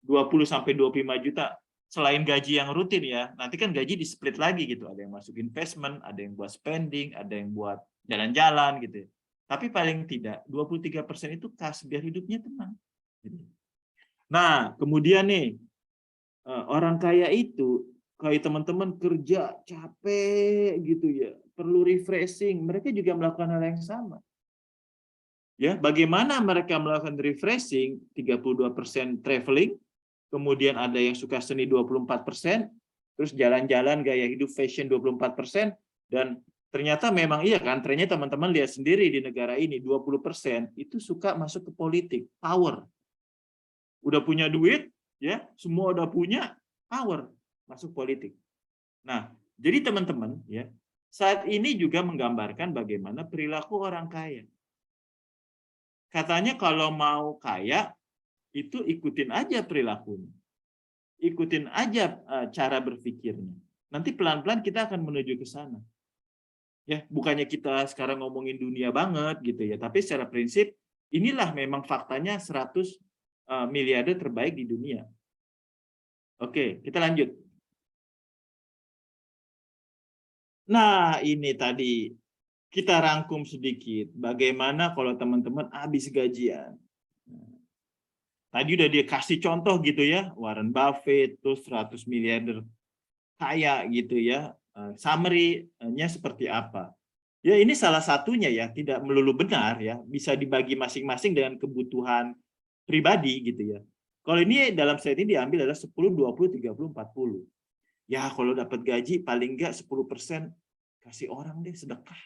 20-25 juta, selain gaji yang rutin ya, nanti kan gaji di-split lagi gitu, ada yang masuk investment, ada yang buat spending, ada yang buat jalan-jalan gitu. Tapi paling tidak, 23% itu kas biar hidupnya tenang. Nah, kemudian nih, orang kaya itu, kayak teman-teman kerja capek gitu ya, perlu refreshing, mereka juga melakukan hal yang sama. Ya, bagaimana mereka melakukan refreshing? 32% traveling, kemudian ada yang suka seni 24%, terus jalan-jalan gaya hidup fashion 24%, dan ternyata memang iya kan, ternyata teman-teman lihat sendiri di negara ini 20% itu suka masuk ke politik, power. Udah punya duit, ya, semua udah punya power, masuk politik. Nah, jadi teman-teman ya, saat ini juga menggambarkan bagaimana perilaku orang kaya. Katanya kalau mau kaya, itu ikutin aja perilakunya. Ikutin aja cara berpikirnya. Nanti pelan-pelan kita akan menuju ke sana. Ya, bukannya kita sekarang ngomongin dunia banget gitu ya, tapi secara prinsip inilah memang faktanya 100 miliarder terbaik di dunia. Oke, kita lanjut. Nah, ini tadi kita rangkum sedikit bagaimana kalau teman-teman habis gajian. Tadi udah dia kasih contoh gitu ya, Warren Buffett terus 100 miliarder kaya gitu ya. Summary-nya seperti apa? Ya ini salah satunya ya, tidak melulu benar ya, bisa dibagi masing-masing dengan kebutuhan pribadi gitu ya. Kalau ini dalam set ini diambil adalah 10, 20, 30, 40. Ya kalau dapat gaji paling enggak 10% kasih orang deh sedekah.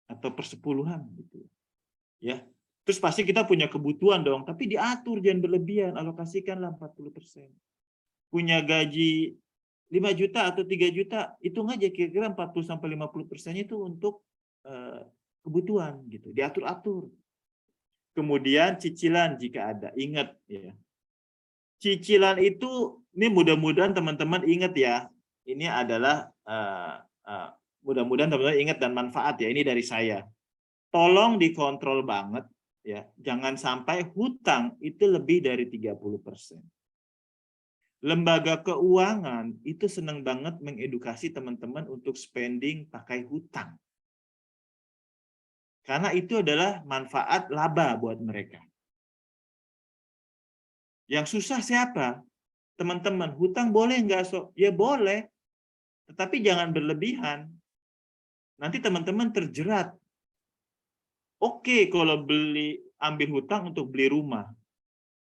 Atau persepuluhan gitu. Ya. Terus pasti kita punya kebutuhan dong, tapi diatur jangan berlebihan, alokasikanlah 40%. Punya gaji 5 juta atau 3 juta, hitung aja kira-kira 40-50% itu untuk kebutuhan gitu, diatur-atur. Kemudian cicilan jika ada, ingat ya. Cicilan itu, ini mudah-mudahan teman-teman ingat ya, ini adalah mudah-mudahan teman-teman ingat dan manfaat ya, ini dari saya. Tolong dikontrol banget ya, jangan sampai hutang itu lebih dari 30%. Lembaga keuangan itu senang banget mengedukasi teman-teman untuk spending pakai hutang. Karena itu adalah manfaat laba buat mereka. Yang susah siapa? Teman-teman, hutang boleh nggak, So? Ya boleh, tetapi jangan berlebihan. Nanti teman-teman terjerat. Oke, kalau ambil hutang untuk beli rumah.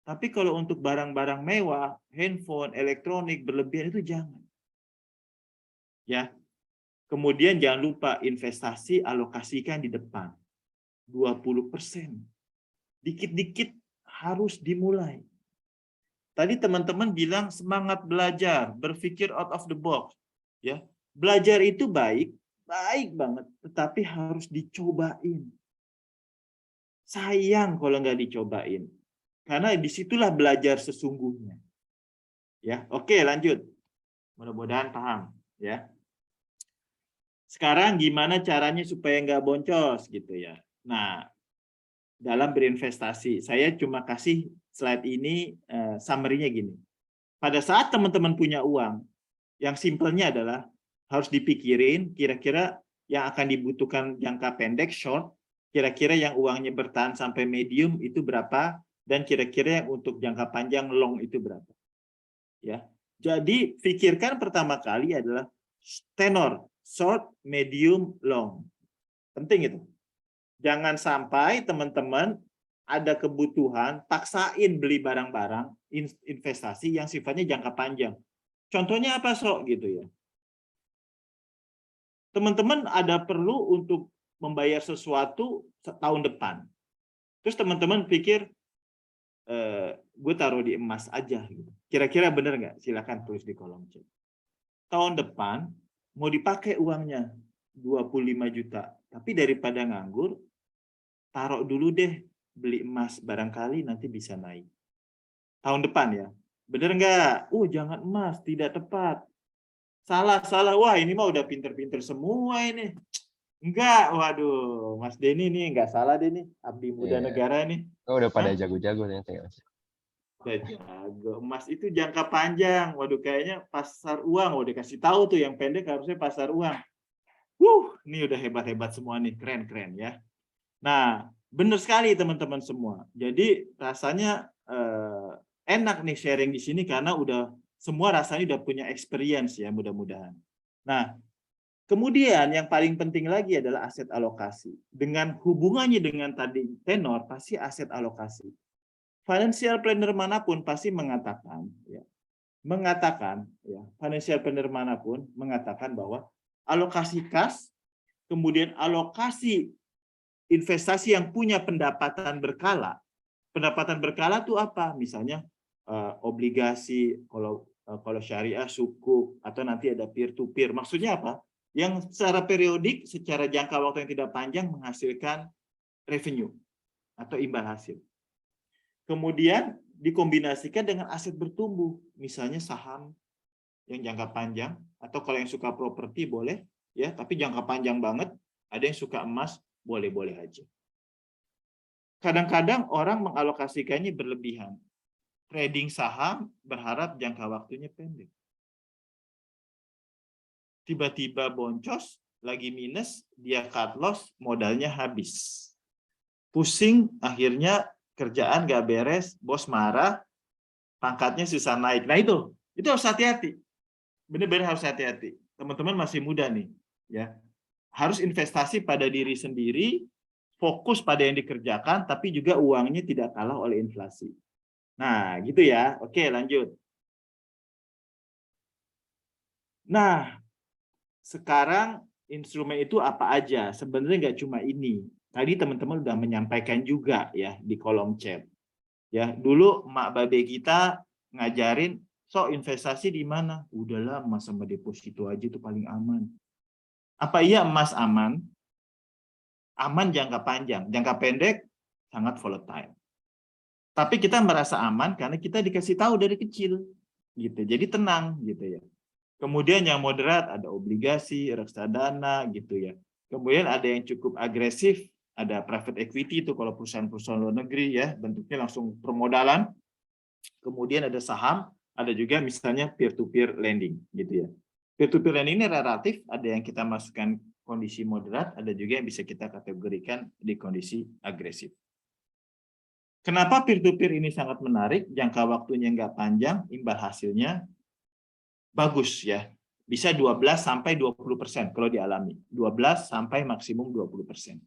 Tapi kalau untuk barang-barang mewah, handphone, elektronik, berlebihan itu jangan. Ya. Kemudian jangan lupa investasi alokasikan di depan. 20%. Dikit-dikit harus dimulai. Tadi teman-teman bilang semangat belajar, berpikir out of the box. Ya, belajar itu baik banget, tetapi harus dicobain. Sayang kalau nggak dicobain, karena disitulah belajar sesungguhnya. Ya, oke lanjut. Mudah-mudahan paham. Ya. Sekarang gimana caranya supaya nggak boncos gitu ya. Nah, dalam berinvestasi, saya cuma kasih slide ini summary-nya gini. Pada saat teman-teman punya uang, yang simpelnya adalah harus dipikirin kira-kira yang akan dibutuhkan jangka pendek short, kira-kira yang uangnya bertahan sampai medium itu berapa, dan kira-kira yang untuk jangka panjang long itu berapa. Ya. Jadi pikirkan pertama kali adalah tenor, short, medium, long. Penting itu. Jangan sampai teman-teman ada kebutuhan, paksain beli barang-barang investasi yang sifatnya jangka panjang. Contohnya apa, Sok? Gitu ya. Teman-teman ada perlu untuk membayar sesuatu tahun depan. Terus teman-teman pikir, gue taruh di emas aja. Kira-kira benar nggak? Silakan tulis di kolom chat. Tahun depan mau dipakai uangnya 25 juta. Tapi daripada nganggur, taruh dulu deh beli emas. Barangkali nanti bisa naik. Tahun depan ya. Benar nggak? Jangan emas. Tidak tepat. Salah. Wah, ini mah udah pinter-pinter semua ini. Enggak, waduh. Mas Denny nih nggak salah deh nih. Abdi Muda Negara nih. Udah pada jago-jago ternyata ya, Mas. Udah jago. Emas itu jangka panjang. Waduh, kayaknya pasar uang. Udah kasih tahu tuh yang pendek harusnya pasar uang. Ini udah hebat-hebat semua nih. Keren-keren ya. Nah, benar sekali teman-teman semua. Jadi rasanya enak nih sharing di sini karena semua rasanya udah punya experience ya, mudah-mudahan. Nah, kemudian yang paling penting lagi adalah aset alokasi. Dengan hubungannya dengan tadi tenor, pasti aset alokasi. Financial planner manapun pasti mengatakan financial planner manapun mengatakan bahwa alokasi kas, kemudian alokasi investasi yang punya pendapatan berkala. Pendapatan berkala itu apa? Misalnya obligasi, kalau syariah sukuk, atau nanti ada peer to peer. Maksudnya apa? Yang secara periodik, secara jangka waktu yang tidak panjang menghasilkan revenue atau imbal hasil. Kemudian dikombinasikan dengan aset bertumbuh, misalnya saham yang jangka panjang, atau kalau yang suka properti boleh, ya, tapi jangka panjang banget. Ada yang suka emas, boleh-boleh aja. Kadang-kadang orang mengalokasikannya berlebihan. Trading saham berharap jangka waktunya pendek. Tiba-tiba boncos, lagi minus, dia cut loss, modalnya habis. Pusing, akhirnya kerjaan gak beres, bos marah, pangkatnya susah naik. Nah itu harus hati-hati. Benar-benar harus hati-hati. Teman-teman masih muda nih, ya. Harus investasi pada diri sendiri, fokus pada yang dikerjakan, tapi juga uangnya tidak kalah oleh inflasi. Nah, gitu ya. Oke, lanjut. Nah, sekarang instrumen itu apa aja? Sebenarnya nggak cuma ini. Tadi teman-teman udah menyampaikan juga ya di kolom chat. Ya, dulu emak babe kita ngajarin, investasi di mana? Udahlah, emas sama deposito aja itu paling aman. Apa iya emas aman? Aman jangka panjang, jangka pendek sangat volatile. Tapi kita merasa aman karena kita dikasih tahu dari kecil, gitu. Jadi tenang, gitu ya. Kemudian yang moderat ada obligasi, reksadana, gitu ya. Kemudian ada yang cukup agresif, ada private equity itu kalau perusahaan-perusahaan luar negeri ya, bentuknya langsung permodalan. Kemudian ada saham, ada juga misalnya peer-to-peer lending, gitu ya. Peer-to-peer lending ini relatif, ada yang kita masukkan kondisi moderat, ada juga yang bisa kita kategorikan di kondisi agresif. Kenapa peer-to-peer ini sangat menarik? Jangka waktunya nggak panjang, imbal hasilnya bagus ya. Bisa 12-20% kalau dialami. 12 sampai maksimum 20%.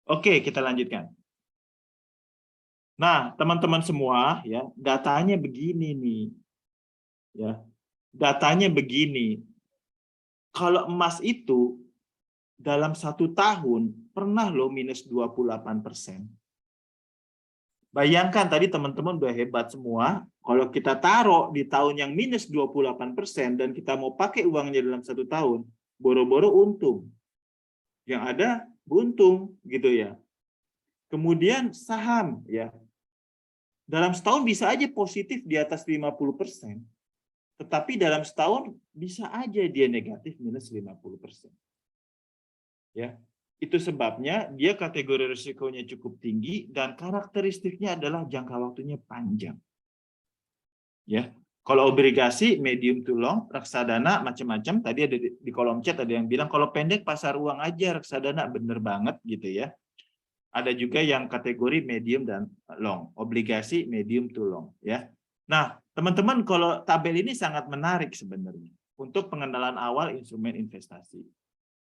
Oke, kita lanjutkan. Nah, teman-teman semua ya, datanya begini nih. Ya. Datanya begini. Kalau emas itu dalam 1 tahun pernah loh minus 28%. Bayangkan tadi teman-teman udah hebat semua. Kalau kita taruh di tahun yang minus 28% dan kita mau pakai uangnya dalam 1 tahun, boro-boro untung. Yang ada buntung gitu ya. Kemudian saham ya. Dalam setahun bisa aja positif di atas 50%. Tetapi dalam setahun bisa aja dia negatif minus 50%. Ya. Itu sebabnya dia kategori risikonya cukup tinggi dan karakteristiknya adalah jangka waktunya panjang. Ya, kalau obligasi medium to long, reksadana macam-macam. Tadi ada di kolom chat ada yang bilang kalau pendek pasar uang aja reksadana, bener banget gitu ya. Ada juga yang kategori medium dan long, obligasi medium to long ya. Nah, teman-teman kalau tabel ini sangat menarik sebenarnya untuk pengenalan awal instrumen investasi.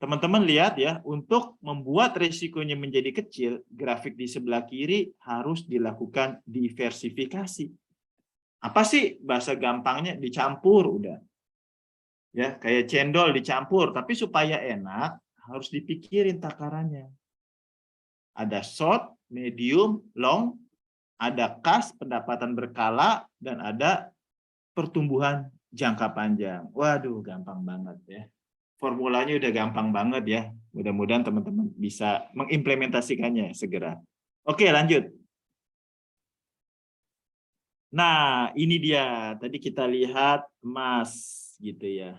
Teman-teman lihat ya, untuk membuat risikonya menjadi kecil, grafik di sebelah kiri harus dilakukan diversifikasi. Apa sih bahasa gampangnya? Dicampur udah. Ya, kayak cendol dicampur, tapi supaya enak harus dipikirin takarannya. Ada short, medium, long, ada kas pendapatan berkala, dan ada pertumbuhan jangka panjang. Waduh, gampang banget ya. Formulanya udah gampang banget ya. Mudah-mudahan teman-teman bisa mengimplementasikannya segera. Oke, lanjut. Nah, ini dia. Tadi kita lihat emas gitu ya.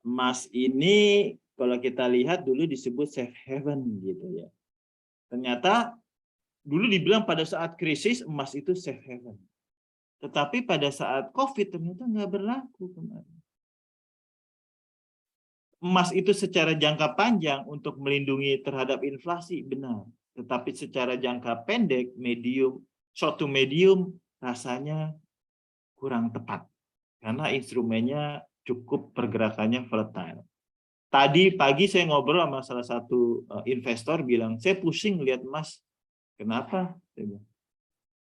Emas ini kalau kita lihat dulu disebut safe haven gitu ya. Ternyata dulu dibilang pada saat krisis emas itu safe haven. Tetapi pada saat COVID ternyata nggak berlaku kemarin. Emas itu secara jangka panjang untuk melindungi terhadap inflasi, benar. Tetapi secara jangka pendek, medium, short to medium, rasanya kurang tepat. Karena instrumennya cukup pergerakannya volatile. Tadi pagi saya ngobrol sama salah satu investor bilang, saya pusing lihat emas. Kenapa?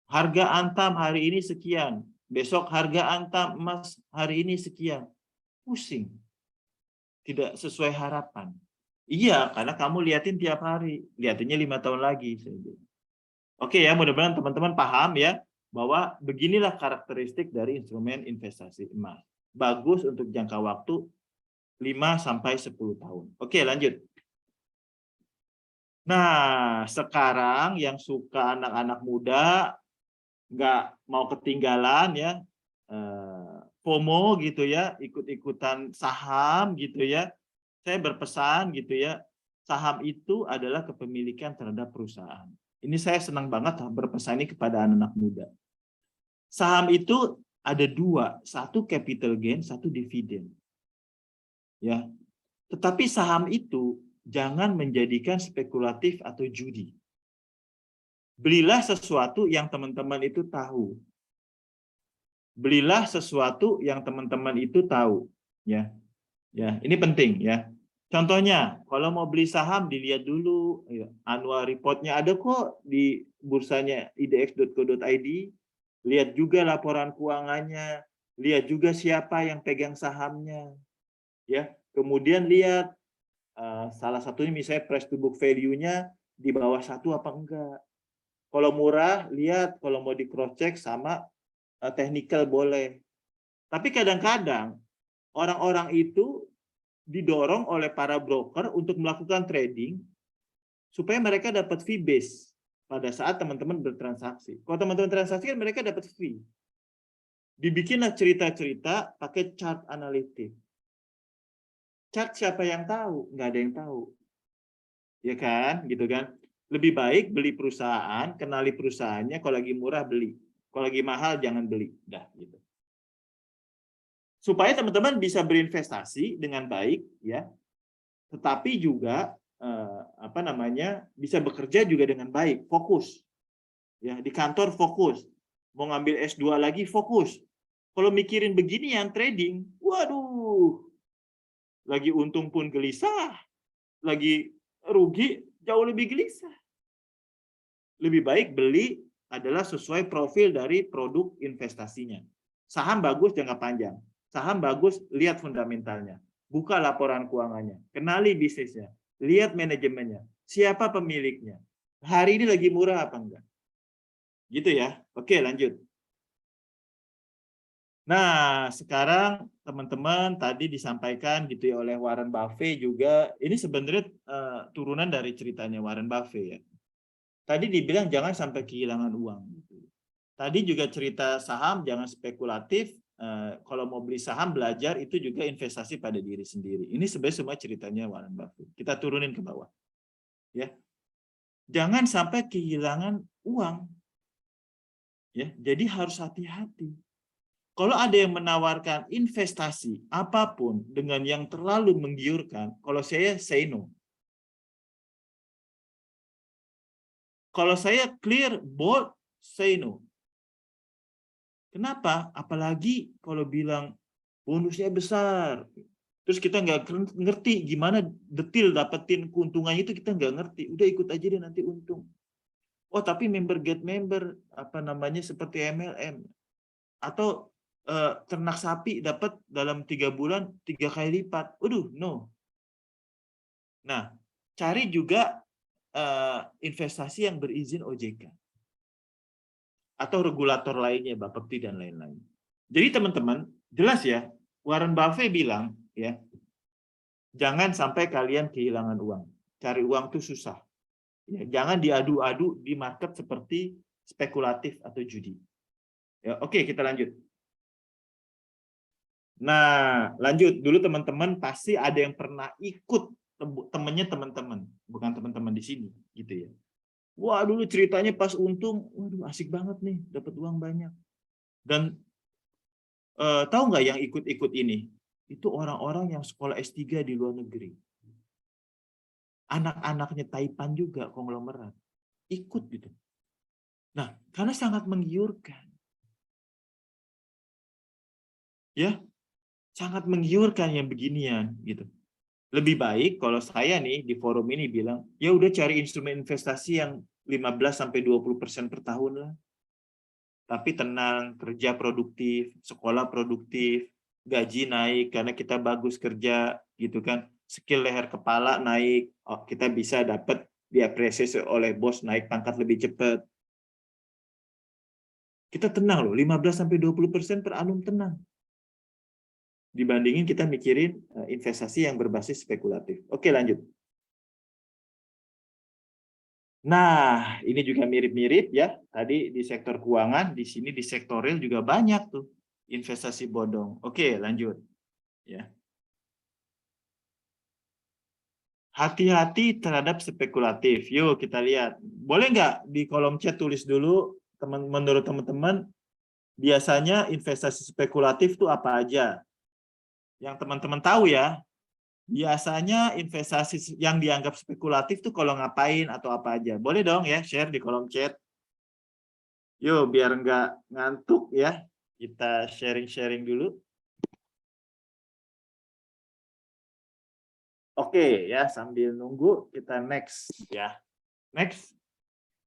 Harga antam hari ini sekian. Besok harga antam emas hari ini sekian. Pusing. Tidak sesuai harapan. Iya, karena kamu liatin tiap hari. Liatinnya 5 tahun lagi. Oke ya, mudah-mudahan teman-teman paham ya, bahwa beginilah karakteristik dari instrumen investasi emas. Bagus untuk jangka waktu 5-10 tahun. Oke, lanjut. Nah, sekarang yang suka anak-anak muda, nggak mau ketinggalan ya, FOMO gitu ya, ikut-ikutan saham gitu ya. Saya berpesan gitu ya, saham itu adalah kepemilikan terhadap perusahaan. Ini saya senang banget berpesan ini kepada anak-anak muda. Saham itu ada 2, satu capital gain, satu dividen. Ya. Tetapi saham itu jangan menjadikan spekulatif atau judi. Belilah sesuatu yang teman-teman itu tahu. Belilah sesuatu yang teman-teman itu tahu, ya. Ya, ini penting ya. Contohnya, kalau mau beli saham dilihat dulu ya, annual report-nya ada kok di bursanya idx.co.id. Lihat juga laporan keuangannya, lihat juga siapa yang pegang sahamnya. Ya, kemudian lihat salah satunya misalnya price to book value-nya di bawah 1 apa enggak. Kalau murah, lihat kalau mau di cross check sama technical boleh. Tapi kadang-kadang orang-orang itu didorong oleh para broker untuk melakukan trading supaya mereka dapat fee base pada saat teman-teman bertransaksi. Kalau teman-teman transaksi kan mereka dapat fee. Dibikinlah cerita-cerita pakai chart analitik. Chart siapa yang tahu? Nggak ada yang tahu. Ya kan? Gitu kan? Lebih baik beli perusahaan, kenali perusahaannya, kalau lagi murah beli. Kalau lagi mahal jangan beli, dah gitu. Supaya teman-teman bisa berinvestasi dengan baik, ya. Tetapi juga bisa bekerja juga dengan baik, fokus. Ya, di kantor fokus. Mau ngambil S2 lagi fokus. Kalau mikirin begini yang trading, waduh. Lagi untung pun gelisah, lagi rugi jauh lebih gelisah. Lebih baik beli adalah sesuai profil dari produk investasinya. Saham bagus jangka panjang. Saham bagus, lihat fundamentalnya. Buka laporan keuangannya. Kenali bisnisnya. Lihat manajemennya. Siapa pemiliknya. Hari ini lagi murah apa enggak. Gitu ya. Oke, lanjut. Nah, sekarang teman-teman tadi disampaikan gitu ya oleh Warren Buffett juga. Ini sebenarnya turunan dari ceritanya Warren Buffett ya. Tadi dibilang jangan sampai kehilangan uang. Tadi juga cerita saham jangan spekulatif. Kalau mau beli saham belajar itu juga investasi pada diri sendiri. Ini sebenarnya semua ceritanya Warren Buffett. Kita turunin ke bawah. Ya, jangan sampai kehilangan uang. Ya, jadi harus hati-hati. Kalau ada yang menawarkan investasi apapun dengan yang terlalu menggiurkan, kalau saya say no. Kalau saya clear, bold, say no. Kenapa? Apalagi kalau bilang bonusnya besar. Terus kita nggak ngerti gimana detail dapetin keuntungannya itu, kita nggak ngerti. Udah ikut aja deh nanti untung. Oh tapi member get member, apa namanya seperti MLM. Atau ternak sapi dapat dalam 3 bulan 3 kali lipat. Waduh, no. Nah, cari juga investasi yang berizin OJK. Atau regulator lainnya, Bapepti dan lain-lain. Jadi teman-teman, jelas ya, Warren Buffett bilang, ya, jangan sampai kalian kehilangan uang. Cari uang itu susah. Ya, jangan diadu-adu di market seperti spekulatif atau judi. Ya, oke, kita lanjut. Nah, lanjut. Dulu teman-teman pasti ada yang pernah ikut temennya teman-teman, bukan teman-teman di sini, gitu ya. Wah, dulu ceritanya pas untung, waduh asik banget nih, dapat uang banyak. Dan tahu nggak yang ikut-ikut ini? Itu orang-orang yang sekolah S3 di luar negeri. Anak-anaknya Taipan juga, konglomerat. Ikut gitu. Nah, karena sangat menggiurkan. Ya, sangat menggiurkan yang beginian gitu. Lebih baik kalau saya nih di forum ini bilang, ya udah cari instrumen investasi yang 15-20% per tahun lah. Tapi tenang, kerja produktif, sekolah produktif, gaji naik karena kita bagus kerja gitu kan. Skill leher kepala naik, oh, kita bisa dapat diapresiasi oleh bos, naik pangkat lebih cepat. Kita tenang loh, 15-20% per annum tenang. Dibandingin kita mikirin investasi yang berbasis spekulatif. Oke, lanjut. Nah, ini juga mirip-mirip ya. Tadi di sektor keuangan, di sini di sektor real juga banyak tuh investasi bodong. Oke, lanjut. Ya. Hati-hati terhadap spekulatif. Yuk kita lihat. Boleh nggak di kolom chat tulis dulu, menurut teman-teman, biasanya investasi spekulatif itu apa aja? Yang teman-teman tahu ya, biasanya investasi yang dianggap spekulatif tuh kalau ngapain atau apa aja. Boleh dong ya, share di kolom chat. Yuk, biar nggak ngantuk ya, kita sharing-sharing dulu. Oke ya, sambil nunggu kita next ya. Next,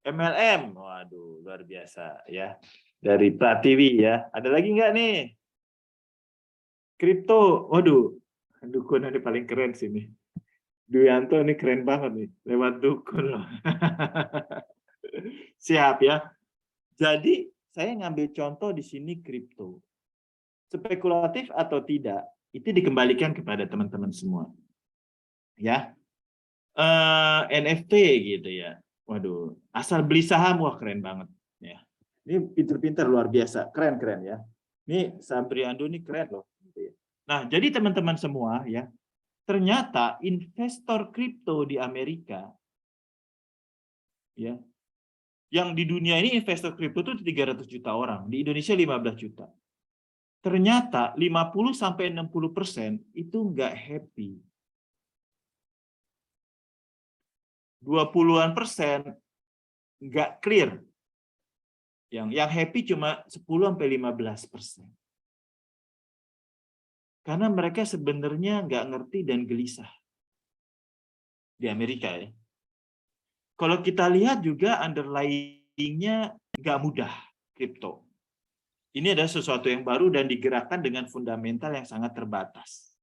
MLM. Waduh, luar biasa ya. Dari Pratiwi ya. Ada lagi nggak nih? Kripto, waduh, dukun ini paling keren sih nih. Duyanto ini keren banget nih, lewat dukun loh. Siap ya. Jadi saya ngambil contoh di sini kripto. Spekulatif atau tidak, itu dikembalikan kepada teman-teman semua. Ya, NFT gitu ya. Waduh, asal beli saham, wah keren banget. Ya, ini pinter-pinter luar biasa, keren-keren ya. Ini Sabriando ini keren loh. Nah, jadi teman-teman semua ya, ternyata investor kripto di Amerika, ya, yang di dunia ini investor kripto itu 300 juta orang, di Indonesia 15 juta. Ternyata 50-60% itu nggak happy. 20% nggak clear. Yang happy cuma 10-15%. Karena mereka sebenarnya nggak ngerti dan gelisah di Amerika ya. Kalau kita lihat juga underlying-nya nggak mudah kripto. Ini adalah sesuatu yang baru dan digerakkan dengan fundamental yang sangat terbatas.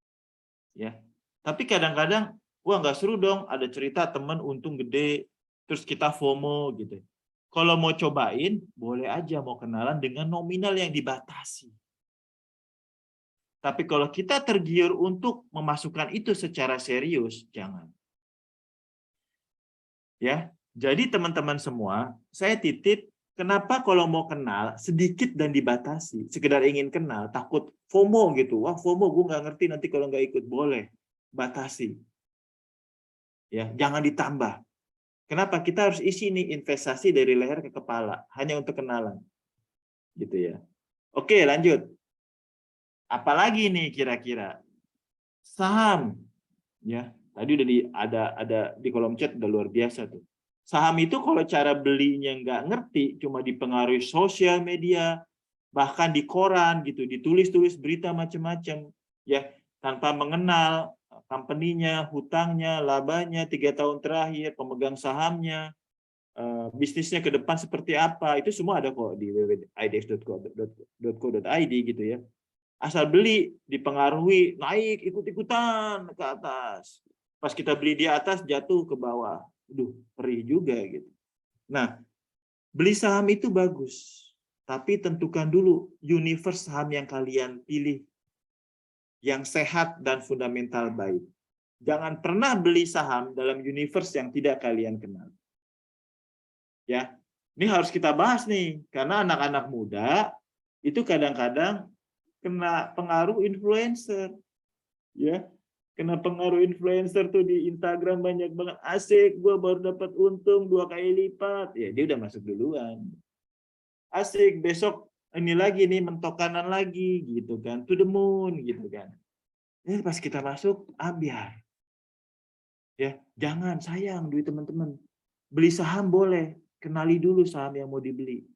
Ya, tapi kadang-kadang, wah nggak seru dong, ada cerita teman untung gede, terus kita FOMO gitu. Kalau mau cobain, boleh aja mau kenalan dengan nominal yang dibatasi. Tapi kalau kita tergiur untuk memasukkan itu secara serius, jangan. Ya, jadi teman-teman semua, saya titip, kenapa kalau mau kenal sedikit dan dibatasi, sekedar ingin kenal, takut FOMO gitu. Wah FOMO, gue nggak ngerti nanti kalau nggak ikut, boleh batasi. Ya, jangan ditambah. Kenapa? Kita harus isi nih investasi dari leher ke kepala, hanya untuk kenalan, gitu ya. Oke, lanjut. Apalagi nih kira-kira saham ya, tadi udah ada di kolom chat udah luar biasa tuh. Saham itu kalau cara belinya nggak ngerti, cuma dipengaruhi sosial media, bahkan di koran gitu, ditulis-tulis berita macam-macam ya, tanpa mengenal company-nya, hutangnya, labanya, 3 tahun terakhir, pemegang sahamnya, bisnisnya ke depan seperti apa, itu semua ada kok di www.idx.co.id gitu ya. Asal beli, dipengaruhi, naik, ikut-ikutan ke atas. Pas kita beli di atas, jatuh ke bawah. Aduh, perih juga gitu. Nah, beli saham itu bagus. Tapi tentukan dulu universe saham yang kalian pilih. Yang sehat dan fundamental baik. Jangan pernah beli saham dalam universe yang tidak kalian kenal. Ya, ini harus kita bahas nih. Karena anak-anak muda itu kadang-kadang kena pengaruh influencer, ya, kena pengaruh influencer tuh di Instagram banyak banget, asik, gue baru dapat untung 2 kali lipat, ya dia udah masuk duluan, asik, besok ini lagi nih mentok kanan lagi, gitu kan, to the moon, gitu kan, pas kita masuk ambiar, ya, jangan, sayang duit teman-teman, beli saham boleh, kenali dulu saham yang mau dibeli,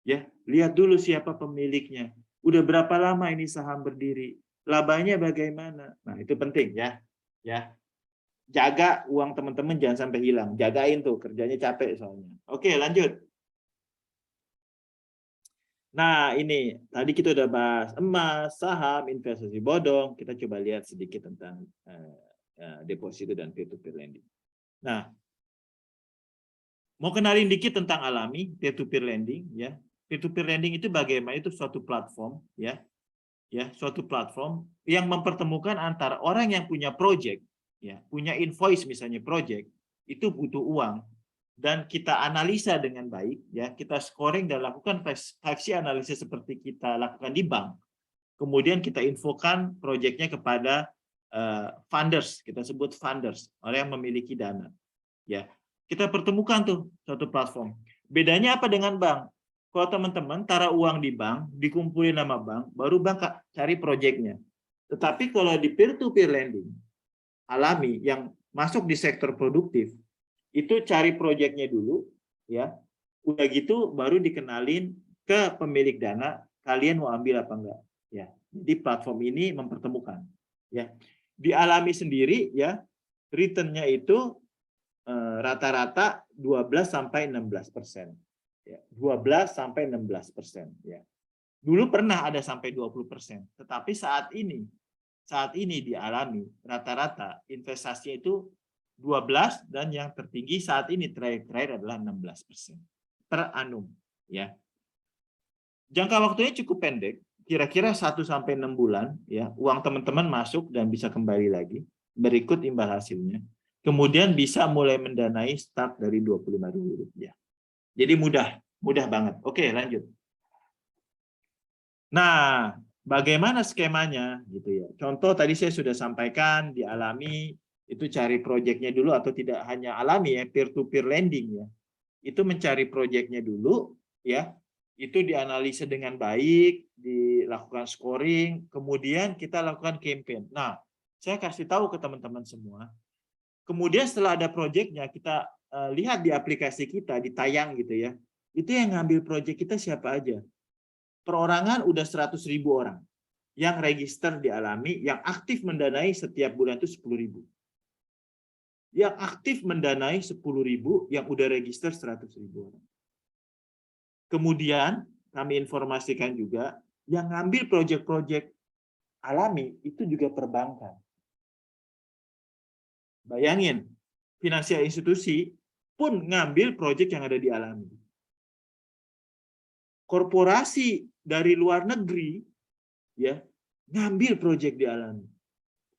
ya, lihat dulu siapa pemiliknya. Udah berapa lama ini saham berdiri? Labanya bagaimana? Nah, itu penting ya. Ya. Jaga uang teman-teman jangan sampai hilang. Jagain tuh, kerjanya capek soalnya. Oke, lanjut. Nah, ini tadi kita udah bahas emas, saham, investasi bodong. Kita coba lihat sedikit tentang deposito dan peer-to-peer lending. Nah, mau kenalin dikit tentang Alami, peer-to-peer lending ya. Peer-to-peer lending itu bagaimana? Itu suatu platform ya, suatu platform yang mempertemukan antara orang yang punya project, ya, punya invoice misalnya project, itu butuh uang dan kita analisa dengan baik, ya, kita scoring dan lakukan 5C analisis seperti kita lakukan di bank. Kemudian kita infokan projectnya kepada funders, kita sebut funders, orang yang memiliki dana, ya. Kita pertemukan tuh suatu platform. Bedanya apa dengan bank? Kalau teman-teman taruh uang di bank, dikumpulin nama bank, baru bank cari proyeknya. Tetapi kalau di peer-to-peer lending, Alami yang masuk di sektor produktif, itu cari proyeknya dulu, ya. Udah gitu baru dikenalin ke pemilik dana, kalian mau ambil apa enggak, ya. Jadi platform ini mempertemukan, ya. Di Alami sendiri, ya, return-nya itu rata-rata 12-16%. Ya, 12-16%. Ya. Dulu pernah ada sampai 20%, tetapi saat ini dialami rata-rata investasinya itu 12 dan yang tertinggi saat ini terakhir adalah 16% per annum. Ya. Jangka waktunya cukup pendek, kira-kira 1-6 bulan. Ya, uang teman-teman masuk dan bisa kembali lagi. Berikut imbal hasilnya. Kemudian bisa mulai mendanai start dari Rp25.000. Jadi mudah banget. Oke, lanjut. Nah, bagaimana skemanya gitu ya? Contoh tadi saya sudah sampaikan di Alami itu cari proyeknya dulu atau tidak hanya Alami ya, peer-to-peer lending ya. Itu mencari proyeknya dulu ya. Itu dianalisa dengan baik, dilakukan scoring, kemudian kita lakukan campaign. Nah, saya kasih tahu ke teman-teman semua. Kemudian setelah ada proyeknya kita lihat di aplikasi kita, ditayang gitu ya, itu yang ngambil proyek kita siapa aja. Perorangan udah 100.000 orang yang register di Alami, yang aktif mendanai setiap bulan itu 10.000. Yang aktif mendanai 10.000, yang udah register 100.000 orang. Kemudian kami informasikan juga, yang ngambil proyek-proyek Alami itu juga perbankan. Bayangin, finansial institusi pun ngambil proyek yang ada di Alami. Korporasi dari luar negeri ya ngambil proyek di Alami.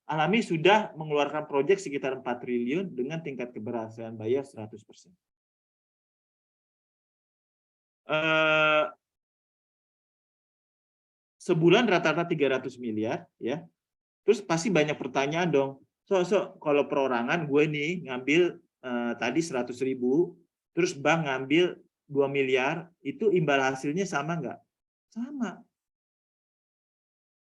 Alami sudah mengeluarkan proyek sekitar 4 triliun dengan tingkat keberhasilan bayar 100%. Sebulan rata-rata 300 miliar ya. Terus pasti banyak pertanyaan dong. So kalau perorangan gue nih ngambil tadi 100.000, terus bank ngambil 2 miliar, itu imbal hasilnya sama nggak? Sama.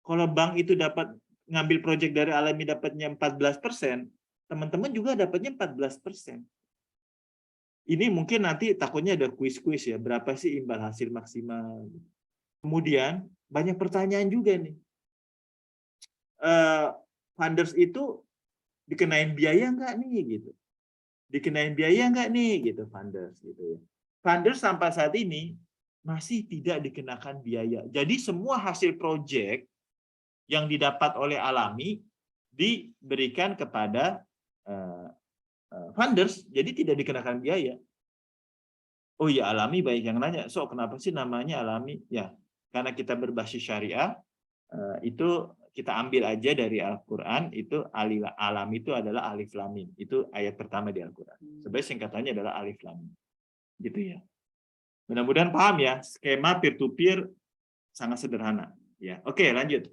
Kalau bank itu dapat ngambil proyek dari Alami dapatnya 14%, teman-teman juga dapatnya 14%. Ini mungkin nanti takutnya ada kuis-kuis ya, berapa sih imbal hasil maksimal. Kemudian banyak pertanyaan juga nih. funders itu dikenain biaya nggak nih gitu. Dikenain biaya nggak nih gitu funders gitu ya. Funders sampai saat ini masih tidak dikenakan biaya. Jadi semua hasil proyek yang didapat oleh Alami diberikan kepada funders, jadi tidak dikenakan biaya. Oh ya, Alami banyak yang nanya, so kenapa sih namanya Alami? Ya, karena kita berbasis syariah, itu kita ambil aja dari Al-Quran, itu Alami itu adalah alif lam mim. Itu ayat pertama di Al-Quran. Sebenarnya singkatannya adalah alif lam mim. Gitu ya. Mudah-mudahan paham ya, skema peer-to-peer sangat sederhana. Ya, oke, lanjut.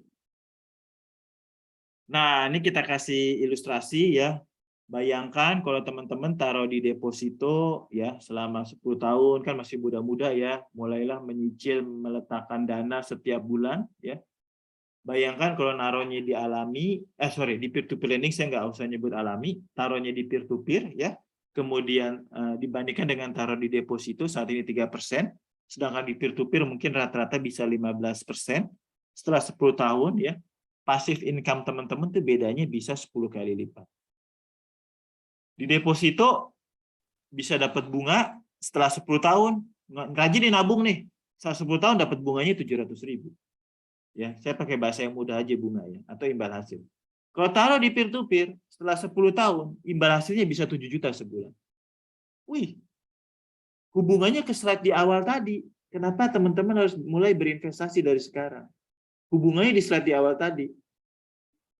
Nah, ini kita kasih ilustrasi ya. Bayangkan kalau teman-teman taruh di deposito ya selama 10 tahun, kan masih muda-muda ya, mulailah menyicil meletakkan dana setiap bulan ya. Bayangkan kalau naruhnya di Alami, di peer-to-peer lending, saya nggak usah nyebut Alami, taruhnya di peer-to-peer ya. Kemudian dibandingkan dengan taruh di deposito saat ini 3%, sedangkan di peer-to-peer mungkin rata-rata bisa 15%. Setelah 10 tahun ya, passive income teman-teman tuh bedanya bisa 10 kali lipat. Di deposito bisa dapat bunga setelah 10 tahun, rajin nih nabung nih, setelah 10 tahun dapat bunganya 700.000. Ya, saya pakai bahasa yang mudah aja bunga ya, atau imbal hasil. Kalau taruh di peer-to-peer, setelah 10 tahun, imbal hasilnya bisa 7 juta sebulan. Wih, hubungannya ke slide di awal tadi. Kenapa teman-teman harus mulai berinvestasi dari sekarang? Hubungannya di slide di awal tadi.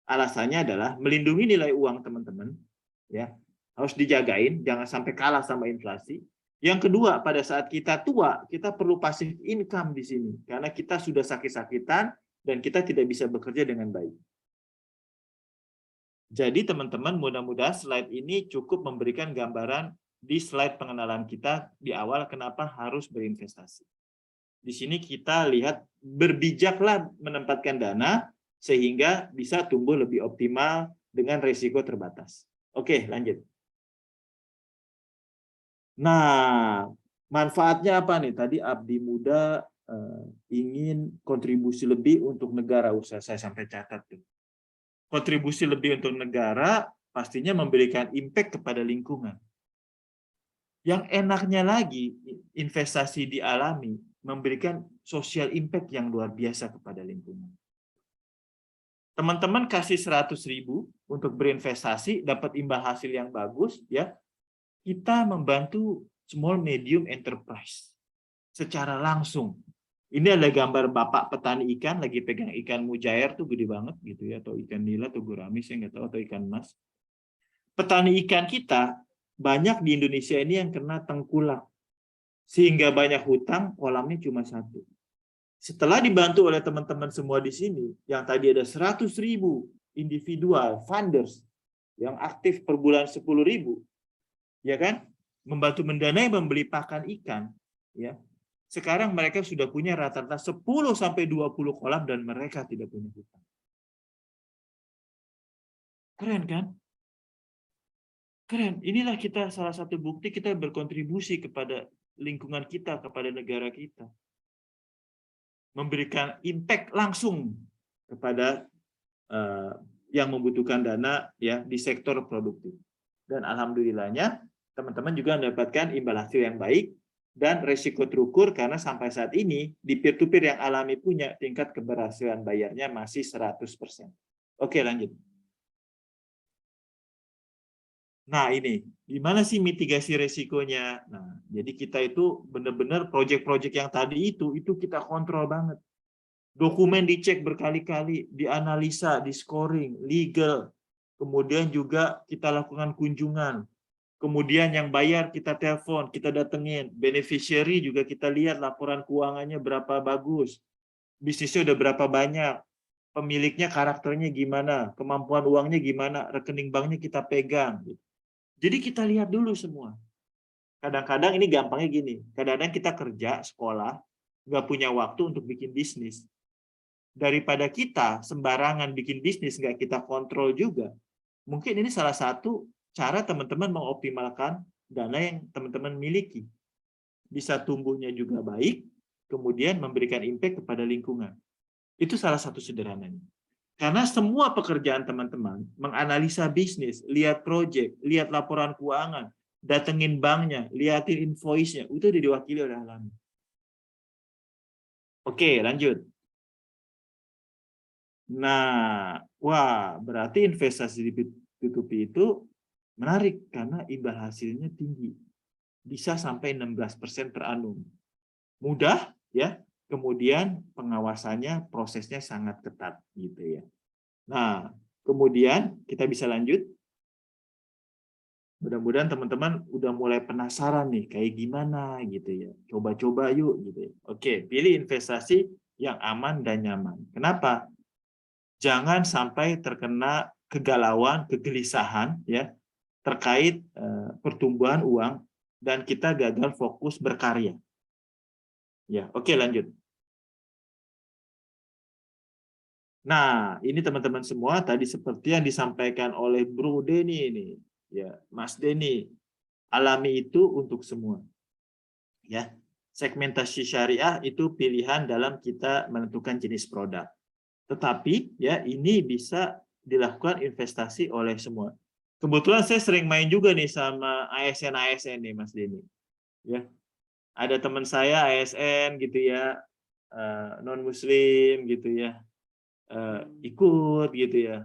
Alasannya adalah melindungi nilai uang teman-teman, ya, harus dijagain, jangan sampai kalah sama inflasi. Yang kedua, pada saat kita tua, kita perlu passive income di sini, karena kita sudah sakit-sakitan dan kita tidak bisa bekerja dengan baik. Jadi teman-teman, mudah-mudahan slide ini cukup memberikan gambaran di slide pengenalan kita di awal kenapa harus berinvestasi. Di sini kita lihat berbijaklah menempatkan dana sehingga bisa tumbuh lebih optimal dengan risiko terbatas. Oke, lanjut. Nah, manfaatnya apa nih? Tadi Abdi Muda ingin kontribusi lebih untuk negara, usah saya sampai catat tuh. Kontribusi lebih untuk negara pastinya memberikan impact kepada lingkungan. Yang enaknya lagi, investasi di Alami memberikan social impact yang luar biasa kepada lingkungan. Teman-teman kasih 100.000 untuk berinvestasi, dapat imbal hasil yang bagus, ya. Kita membantu small medium enterprise secara langsung. Ini ada gambar bapak petani ikan lagi pegang ikan mujair tuh gede banget gitu ya, atau ikan nila atau gurami saya nggak tahu, atau ikan mas. Petani ikan kita banyak di Indonesia ini yang kena tengkulak sehingga banyak hutang, kolamnya cuma 1. Setelah dibantu oleh teman-teman semua di sini, yang tadi ada 100.000 individual funders yang aktif per bulan 10.000, ya kan, membantu mendanai membeli pakan ikan, ya. Sekarang mereka sudah punya rata-rata 10-20 kolam dan mereka tidak punya hutang. Keren kan? Keren. Inilah kita salah satu bukti kita berkontribusi kepada lingkungan kita, kepada negara kita. Memberikan impact langsung kepada yang membutuhkan dana ya di sektor produktif. Dan alhamdulillahnya teman-teman juga mendapatkan imbal hasil yang baik dan resiko terukur karena sampai saat ini di peer-to-peer yang Alami punya tingkat keberhasilan bayarnya masih 100%. Oke, lanjut. Nah, ini gimana sih mitigasi resikonya? Nah, jadi kita itu benar-benar proyek-proyek yang tadi itu kita kontrol banget. Dokumen dicek berkali-kali, dianalisa, di-scoring, legal. Kemudian juga kita lakukan kunjungan. Kemudian yang bayar kita telepon, kita datengin. Beneficiary juga kita lihat laporan keuangannya berapa bagus. Bisnisnya udah berapa banyak. Pemiliknya karakternya gimana, kemampuan uangnya gimana, rekening banknya kita pegang. Jadi kita lihat dulu semua. Kadang-kadang ini gampangnya gini, kadang-kadang kita kerja, sekolah, nggak punya waktu untuk bikin bisnis. Daripada kita sembarangan bikin bisnis, nggak kita kontrol juga, mungkin ini salah satu cara teman-teman mengoptimalkan dana yang teman-teman miliki. Bisa tumbuhnya juga baik, kemudian memberikan impact kepada lingkungan. Itu salah satu sederhananya. Karena semua pekerjaan teman-teman menganalisa bisnis, lihat proyek, lihat laporan keuangan, datengin banknya, liatin invoice-nya, itu udah diwakili oleh Alami. Oke, lanjut. Nah, wah, berarti investasi di P2P itu menarik karena imbal hasilnya tinggi. Bisa sampai 16% per annum. Mudah, ya. Kemudian pengawasannya, prosesnya sangat ketat gitu ya. Nah, kemudian kita bisa lanjut. Mudah-mudahan teman-teman udah mulai penasaran nih kayak gimana gitu ya. Coba-coba yuk gitu ya. Oke, pilih investasi yang aman dan nyaman. Kenapa? Jangan sampai terkena kegalauan, kegelisahan ya terkait pertumbuhan uang dan kita gagal fokus berkarya. Ya, oke lanjut. Nah, ini teman-teman semua tadi seperti yang disampaikan oleh Bro Denny ini, ya, Mas Denny. Alami itu untuk semua. Ya. Segmentasi syariah itu pilihan dalam kita menentukan jenis produk. Tetapi ya ini bisa dilakukan investasi oleh semua. Kebetulan saya sering main juga nih sama ASN nih Mas Denny. Ya. Ada teman saya ASN gitu ya, non muslim gitu ya. Ikut gitu ya.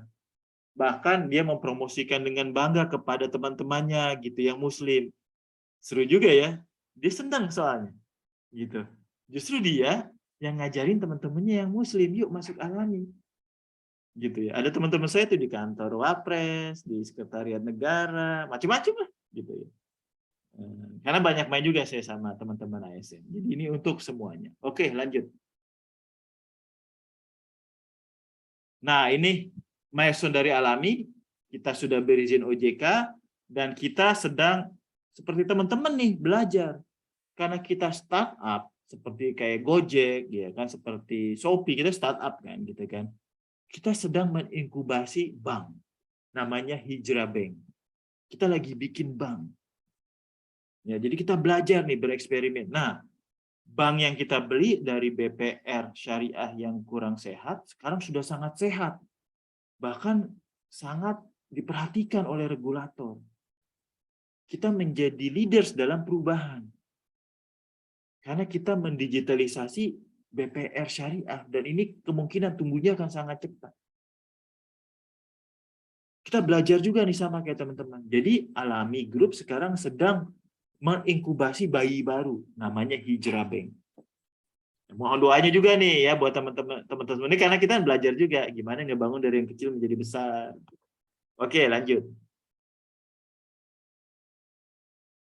Bahkan dia mempromosikan dengan bangga kepada teman-temannya gitu yang muslim. Seru juga ya. Dia senang soalnya. Gitu. Justru dia yang ngajarin teman-temannya yang muslim, yuk masuk Alami. Gitu ya. Ada teman-teman saya tuh di kantor Wapres, di sekretariat negara, macam-macam lah gitu ya. Karena banyak main juga saya sama teman-teman ASN. Jadi ini untuk semuanya. Oke, lanjut. Nah, ini milestone dari Alami. Kita sudah berizin OJK dan kita sedang seperti teman-teman nih belajar. Karena kita startup seperti kayak Gojek ya kan, seperti Shopee, kita startup kan gitu kan. Kita sedang menginkubasi bank. Namanya Hijrah Bank. Kita lagi bikin bank. Ya, jadi kita belajar nih bereksperimen. Nah, bank yang kita beli dari BPR syariah yang kurang sehat, sekarang sudah sangat sehat. Bahkan sangat diperhatikan oleh regulator. Kita menjadi leaders dalam perubahan. Karena kita mendigitalisasi BPR syariah. Dan ini kemungkinan tumbuhnya akan sangat cepat. Kita belajar juga nih sama kayak teman-teman. Jadi Alami Group sekarang sedang menginkubasi bayi baru, namanya Hijrah Bank. Mohon doanya juga nih ya buat teman-teman ini karena kita belajar juga gimana ngebangun dari yang kecil menjadi besar. Oke, lanjut.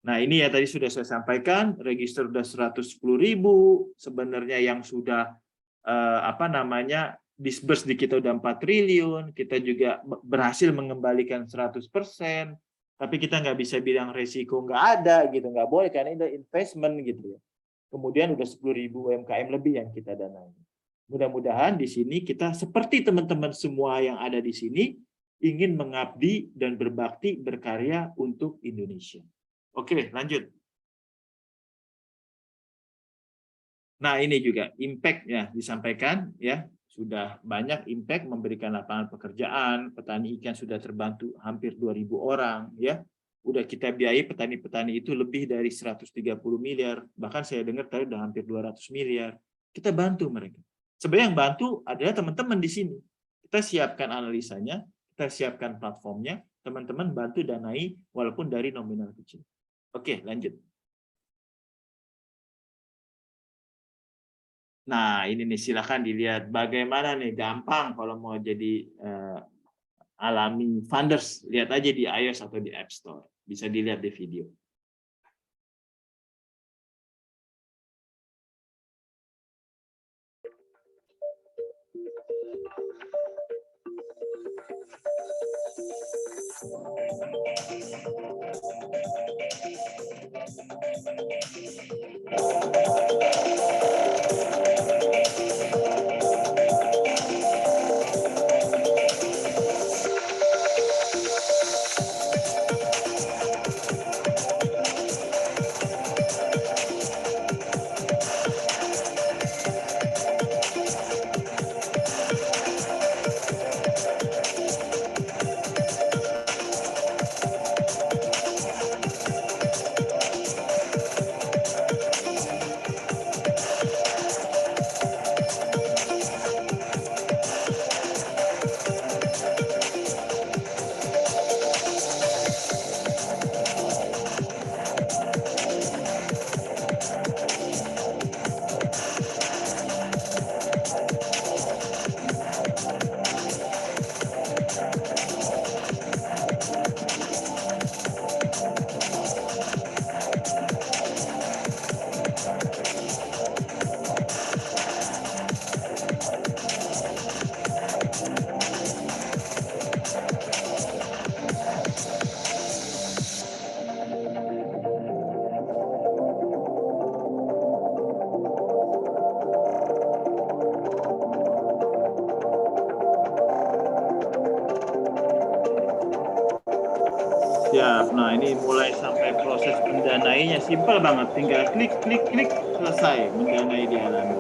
Nah, ini ya tadi sudah saya sampaikan, register sudah 110.000, sebenarnya yang sudah disburse di kita udah 4 triliun, kita juga berhasil mengembalikan 100%. Tapi kita nggak bisa bilang resiko nggak ada gitu, nggak boleh karena ini investment gitu ya. Kemudian udah 10.000 UMKM lebih yang kita danai. Mudah-mudahan di sini kita seperti teman-teman semua yang ada di sini ingin mengabdi dan berbakti berkarya untuk Indonesia. Oke, lanjut. Nah ini juga impact-nya disampaikan ya. Sudah banyak impact memberikan lapangan pekerjaan, petani ikan sudah terbantu hampir 2.000 orang ya. Udah kita biayai petani-petani itu lebih dari 130 miliar, bahkan saya dengar tadi udah hampir 200 miliar. Kita bantu mereka. Sebenarnya yang bantu adalah teman-teman di sini. Kita siapkan analisanya, kita siapkan platformnya, teman-teman bantu danai walaupun dari nominal kecil. Oke, lanjut. Nah, ini nih silakan dilihat bagaimana nih gampang kalau mau jadi Alami Funders. Lihat aja di iOS atau di App Store. Bisa dilihat di video. Siap. Nah, ini mulai sampai proses mendanainya simpel banget. Tinggal klik, klik, klik, selesai mendanai di Alami.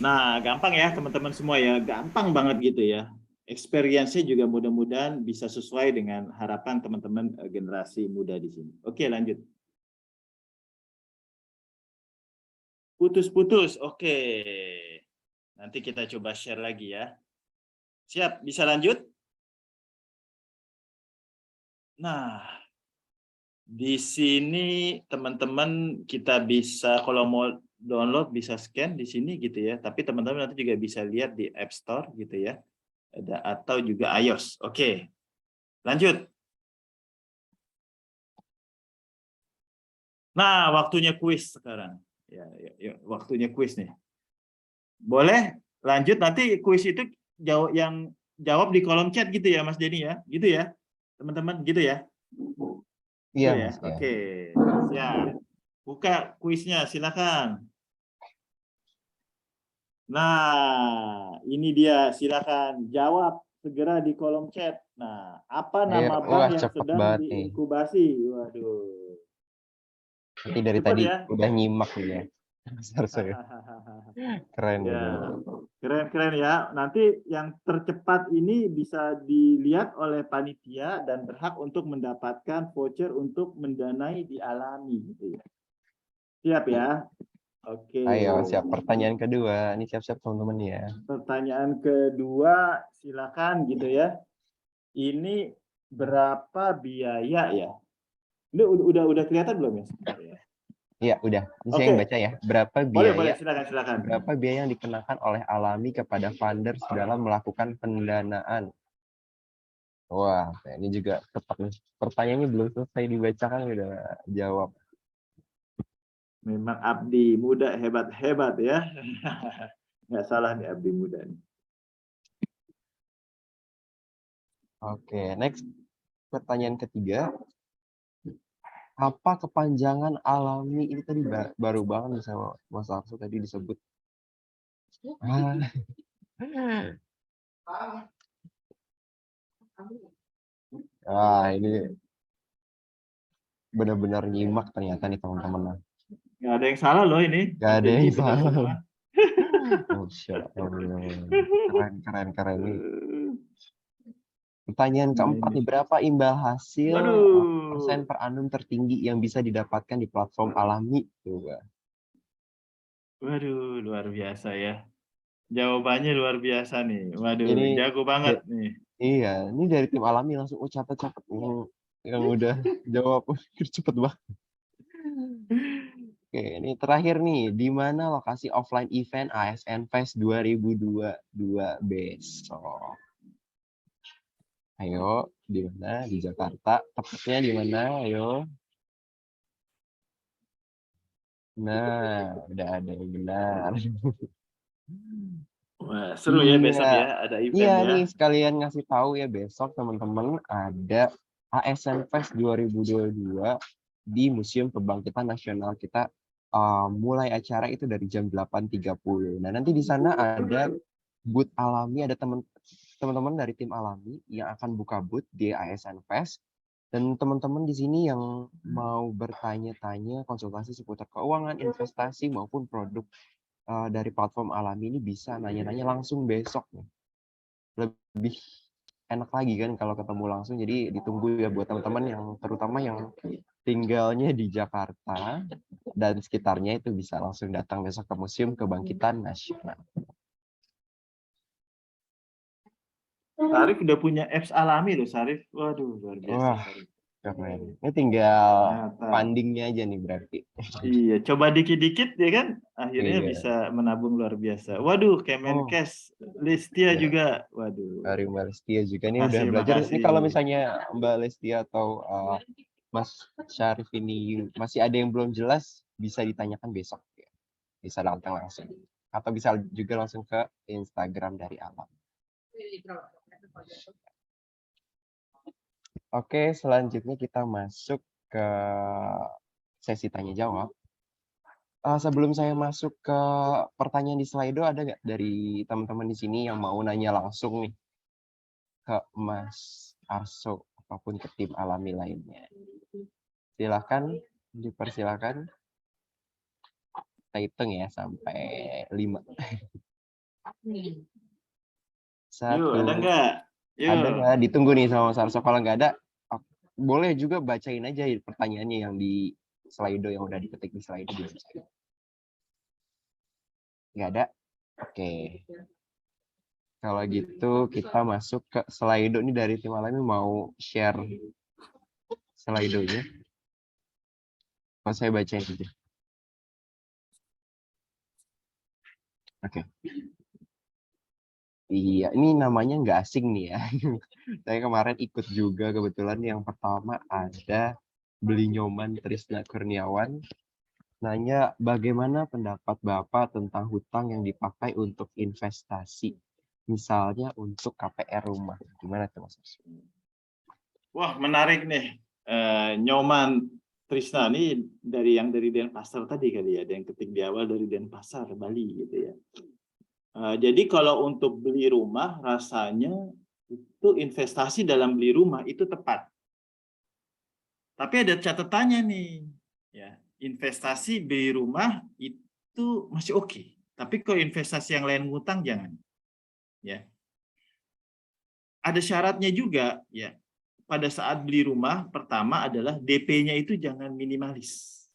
Nah, gampang ya teman-teman semua ya. Gampang banget gitu ya. Experience-nya juga mudah-mudahan bisa sesuai dengan harapan teman-teman generasi muda di sini. Oke, lanjut. Putus-putus, oke. Nanti kita coba share lagi ya. Siap, bisa lanjut? Nah, di sini teman-teman kita bisa, kalau mau download bisa scan di sini gitu ya. Tapi teman-teman nanti juga bisa lihat di App Store gitu ya. Atau juga iOS. Oke, lanjut. Nah, waktunya kuis sekarang. Ya, waktunya kuis nih. Boleh lanjut, nanti kuis itu yang jawab di kolom chat gitu ya Mas Denny ya, gitu ya teman-teman, gitu ya. Iya, Gitu ya. Mas. Ya. Oke, siap. Buka kuisnya, silakan. Nah, ini dia, silakan jawab segera di kolom chat. Nah, apa nama Wah, bank yang cepet sedang banget nih. diinkubasi? Waduh. Nanti dari Cepet tadi ya. udah nyimak nih ya. Sorry. Keren Ya, ya. keren-keren ya. Nanti yang tercepat ini bisa dilihat oleh panitia dan berhak untuk mendapatkan voucher untuk mendanai di Alami gitu ya. Siap ya? Oke. Ayo, siap. Pertanyaan kedua. Ini siap-siap teman-teman ya. Pertanyaan kedua, silakan gitu ya. Ini berapa biaya ya? Ini udah kelihatan belum ya? Iya, udah. Ini saya Oke. yang baca ya. Berapa Boleh, biaya silakan. berapa biaya yang dikenakan oleh Alami kepada funders dalam melakukan pendanaan? Wah, ini juga tepat nih. Pertanyaannya belum selesai dibacakan udah jawab. Memang abdi muda hebat-hebat ya. Nggak salah nih abdi muda nih. Oke, next. Pertanyaan ketiga. Apa kepanjangan Alami? Ini tadi baru banget sama Mas Arsu tadi disebut. Ini benar-benar nyimak ternyata nih teman-teman. Nggak ada yang salah loh ini. Gak ada yang Benar salah. semua. Masya Allah. Keren nih. Pertanyaan keempat nih, berapa imbal hasil persen per annum tertinggi yang bisa didapatkan di platform Alami? Coba. Waduh, luar biasa ya. Jawabannya luar biasa nih. Waduh, Ini jago banget nih. Iya, ini dari tim Alami langsung catat-catat yang udah jawab cepet banget. Oke, ini terakhir nih, di mana lokasi offline event ASN Fest 2022 besok? Ayo, di mana? Di Jakarta. Tepatnya di mana? Ayo. Nah, udah ada yang benar. Wah, seru ya besok ya, ada event iya ya. nih, sekalian ngasih tahu ya besok teman-teman ada ASN Fest 2022 di Museum Kebangkitan Nasional kita. Mulai acara itu dari jam 8.30. Nah, nanti di sana ada booth Alami, ada teman-teman dari tim Alami yang akan buka booth di ASN Fest. Dan teman-teman di sini yang mau bertanya-tanya konsultasi seputar keuangan, investasi maupun produk dari platform Alami ini bisa nanya-nanya langsung besok nih. Lebih enak lagi kan kalau ketemu langsung. Jadi ditunggu ya buat teman-teman yang terutama yang tinggalnya di Jakarta dan sekitarnya itu bisa langsung datang besok ke Museum Kebangkitan Nasional. Sarif udah punya apps Alami loh, Sarif. Waduh, luar biasa. Wah, keren. Ini tinggal fundingnya aja nih berarti. Iya, coba dikit-dikit ya kan, akhirnya Iya. bisa menabung luar biasa. Waduh, Kemenkes, Listia juga. Waduh. Dari Mbak Listia juga nih udah belajar. Ini kalau misalnya Mbak Listia atau Mas Syarif ini masih ada yang belum jelas, bisa ditanyakan besok. Ya. Bisa datang langsung. Atau bisa juga langsung ke Instagram dari Alam. Oke, selanjutnya kita masuk ke sesi tanya jawab. Sebelum saya masuk ke pertanyaan di Slido, ada nggak dari teman-teman di sini yang mau nanya langsung nih ke Mas Arso ataupun ke tim Alami lainnya? Silakan, dipersilakan. Kita hitung ya sampai 5. Yuk, ada nggak? Yuk. Ada nggak? Ditunggu nih sama Mas Arso. Kalau nggak ada, boleh juga bacain aja pertanyaannya yang di Slido yang udah diketik di Slido. Nggak ada? Oke. Kalau gitu kita masuk ke Slido. Ini dari tim Alami mau share Slido-nya. Mau saya bacain aja. Oke. Iya, ini namanya nggak asing nih ya. Saya kemarin ikut juga kebetulan. Yang pertama ada Belinyoman Trisna Kurniawan. Nanya, bagaimana pendapat Bapak tentang hutang yang dipakai untuk investasi? Misalnya untuk KPR rumah. Gimana tuh Mas? Wah, menarik nih. Nyoman Trisna ini dari Denpasar tadi kali ya, yang ketik di awal dari Denpasar, Bali gitu ya. Jadi kalau untuk beli rumah, rasanya itu investasi dalam beli rumah itu tepat. Tapi ada catatannya nih, ya. Investasi beli rumah itu masih oke. Tapi kalau investasi yang lain ngutang jangan. Ya. Ada syaratnya juga, ya. Pada saat beli rumah, pertama adalah DP-nya itu jangan minimalis.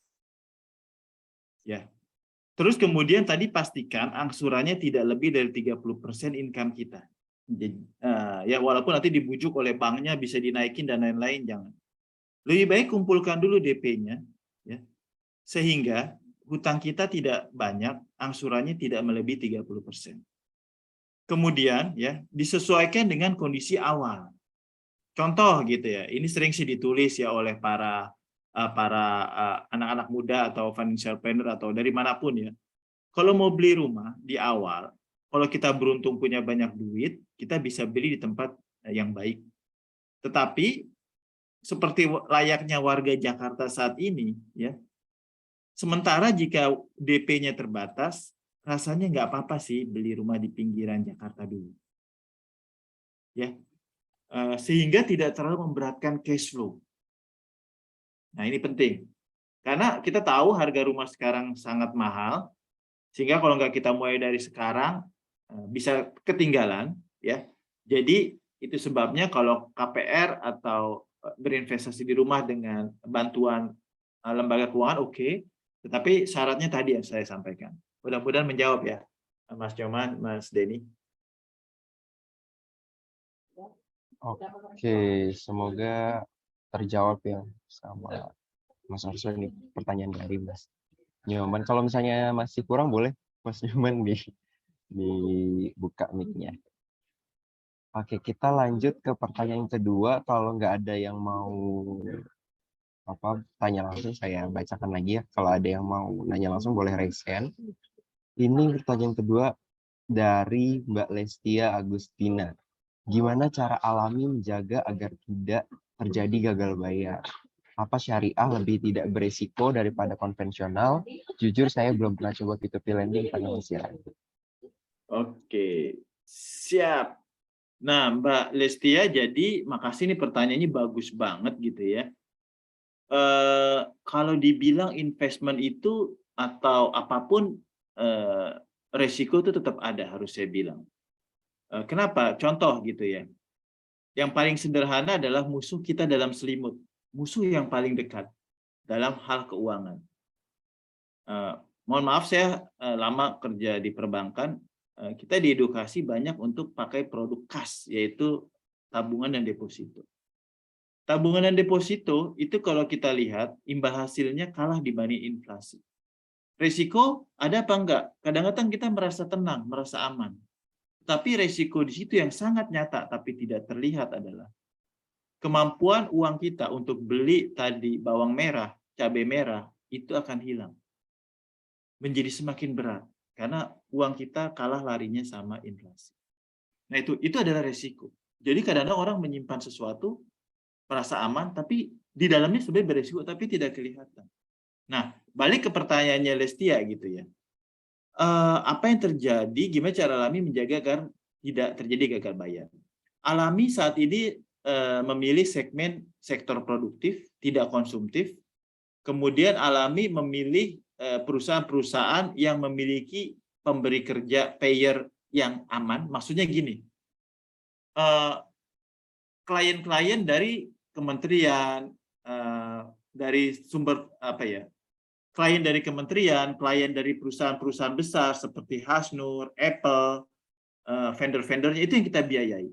Ya. Terus kemudian tadi pastikan angsurannya tidak lebih dari 30% income kita. Jadi, ya walaupun nanti dibujuk oleh banknya bisa dinaikin dan lain-lain, jangan. Lebih baik kumpulkan dulu DP-nya, ya. Sehingga hutang kita tidak banyak, angsurannya tidak melebihi 30%. Kemudian ya disesuaikan dengan kondisi awal. Contoh gitu ya, ini sering sih ditulis ya oleh para anak-anak muda atau financial planner atau dari manapun ya. Kalau mau beli rumah di awal, kalau kita beruntung punya banyak duit, kita bisa beli di tempat yang baik. Tetapi seperti layaknya warga Jakarta saat ini ya, sementara jika DP-nya terbatas, rasanya nggak apa-apa sih beli rumah di pinggiran Jakarta dulu. Ya, sehingga tidak terlalu memberatkan cash flow. Nah, ini penting. Karena kita tahu harga rumah sekarang sangat mahal, sehingga kalau nggak kita mulai dari sekarang, bisa ketinggalan. Ya. Jadi, itu sebabnya kalau KPR atau berinvestasi di rumah dengan bantuan lembaga keuangan, oke. Tetapi syaratnya tadi yang saya sampaikan. Mudah-mudahan menjawab ya, Mas Nyoman, Mas Denny. Oke, semoga terjawab ya sama Mas Arso ini pertanyaan dari Mas Nyoman. Kalau misalnya masih kurang boleh Mas Nyoman dibuka mic-nya. Oke, kita lanjut ke pertanyaan kedua. Kalau nggak ada yang mau tanya langsung, saya bacakan lagi ya. Kalau ada yang mau nanya langsung boleh raise hand. Ini pertanyaan kedua dari Mbak Lestia Agustina. Gimana cara Alami menjaga agar tidak terjadi gagal bayar? Apa syariah lebih tidak beresiko daripada konvensional? Jujur saya belum pernah coba P2P lending karena masih ragu. Oke, siap. Nah, Mbak Lestia, jadi makasih nih pertanyaannya bagus banget gitu ya. Kalau dibilang investment itu atau apapun resiko itu tetap ada, harus saya bilang. Kenapa? Contoh gitu ya. Yang paling sederhana adalah musuh kita dalam selimut. Musuh yang paling dekat dalam hal keuangan. Mohon maaf, saya lama kerja di perbankan. Kita diedukasi banyak untuk pakai produk kas, yaitu tabungan dan deposito. Tabungan dan deposito itu kalau kita lihat imbal hasilnya kalah dibanding inflasi. Risiko ada apa enggak? Kadang-kadang kita merasa tenang, merasa aman. Tapi risiko di situ yang sangat nyata tapi tidak terlihat adalah kemampuan uang kita untuk beli tadi bawang merah, cabai merah itu akan hilang. Menjadi semakin berat karena uang kita kalah larinya sama inflasi. Nah, itu adalah risiko. Jadi kadang-kadang orang menyimpan sesuatu merasa aman tapi di dalamnya sebenarnya beresiko tapi tidak kelihatan. Nah, balik ke pertanyaannya Lestia gitu ya. Apa yang terjadi? Gimana cara Alami menjaga agar tidak terjadi gagal bayar? Alami saat ini memilih segmen sektor produktif, tidak konsumtif. Kemudian Alami memilih perusahaan-perusahaan yang memiliki pemberi kerja payer yang aman. Maksudnya gini, klien-klien dari kementerian, dari sumber apa ya, klien dari kementerian, klien dari perusahaan-perusahaan besar seperti Hasnur, Apple, vendor-vendornya itu yang kita biayai.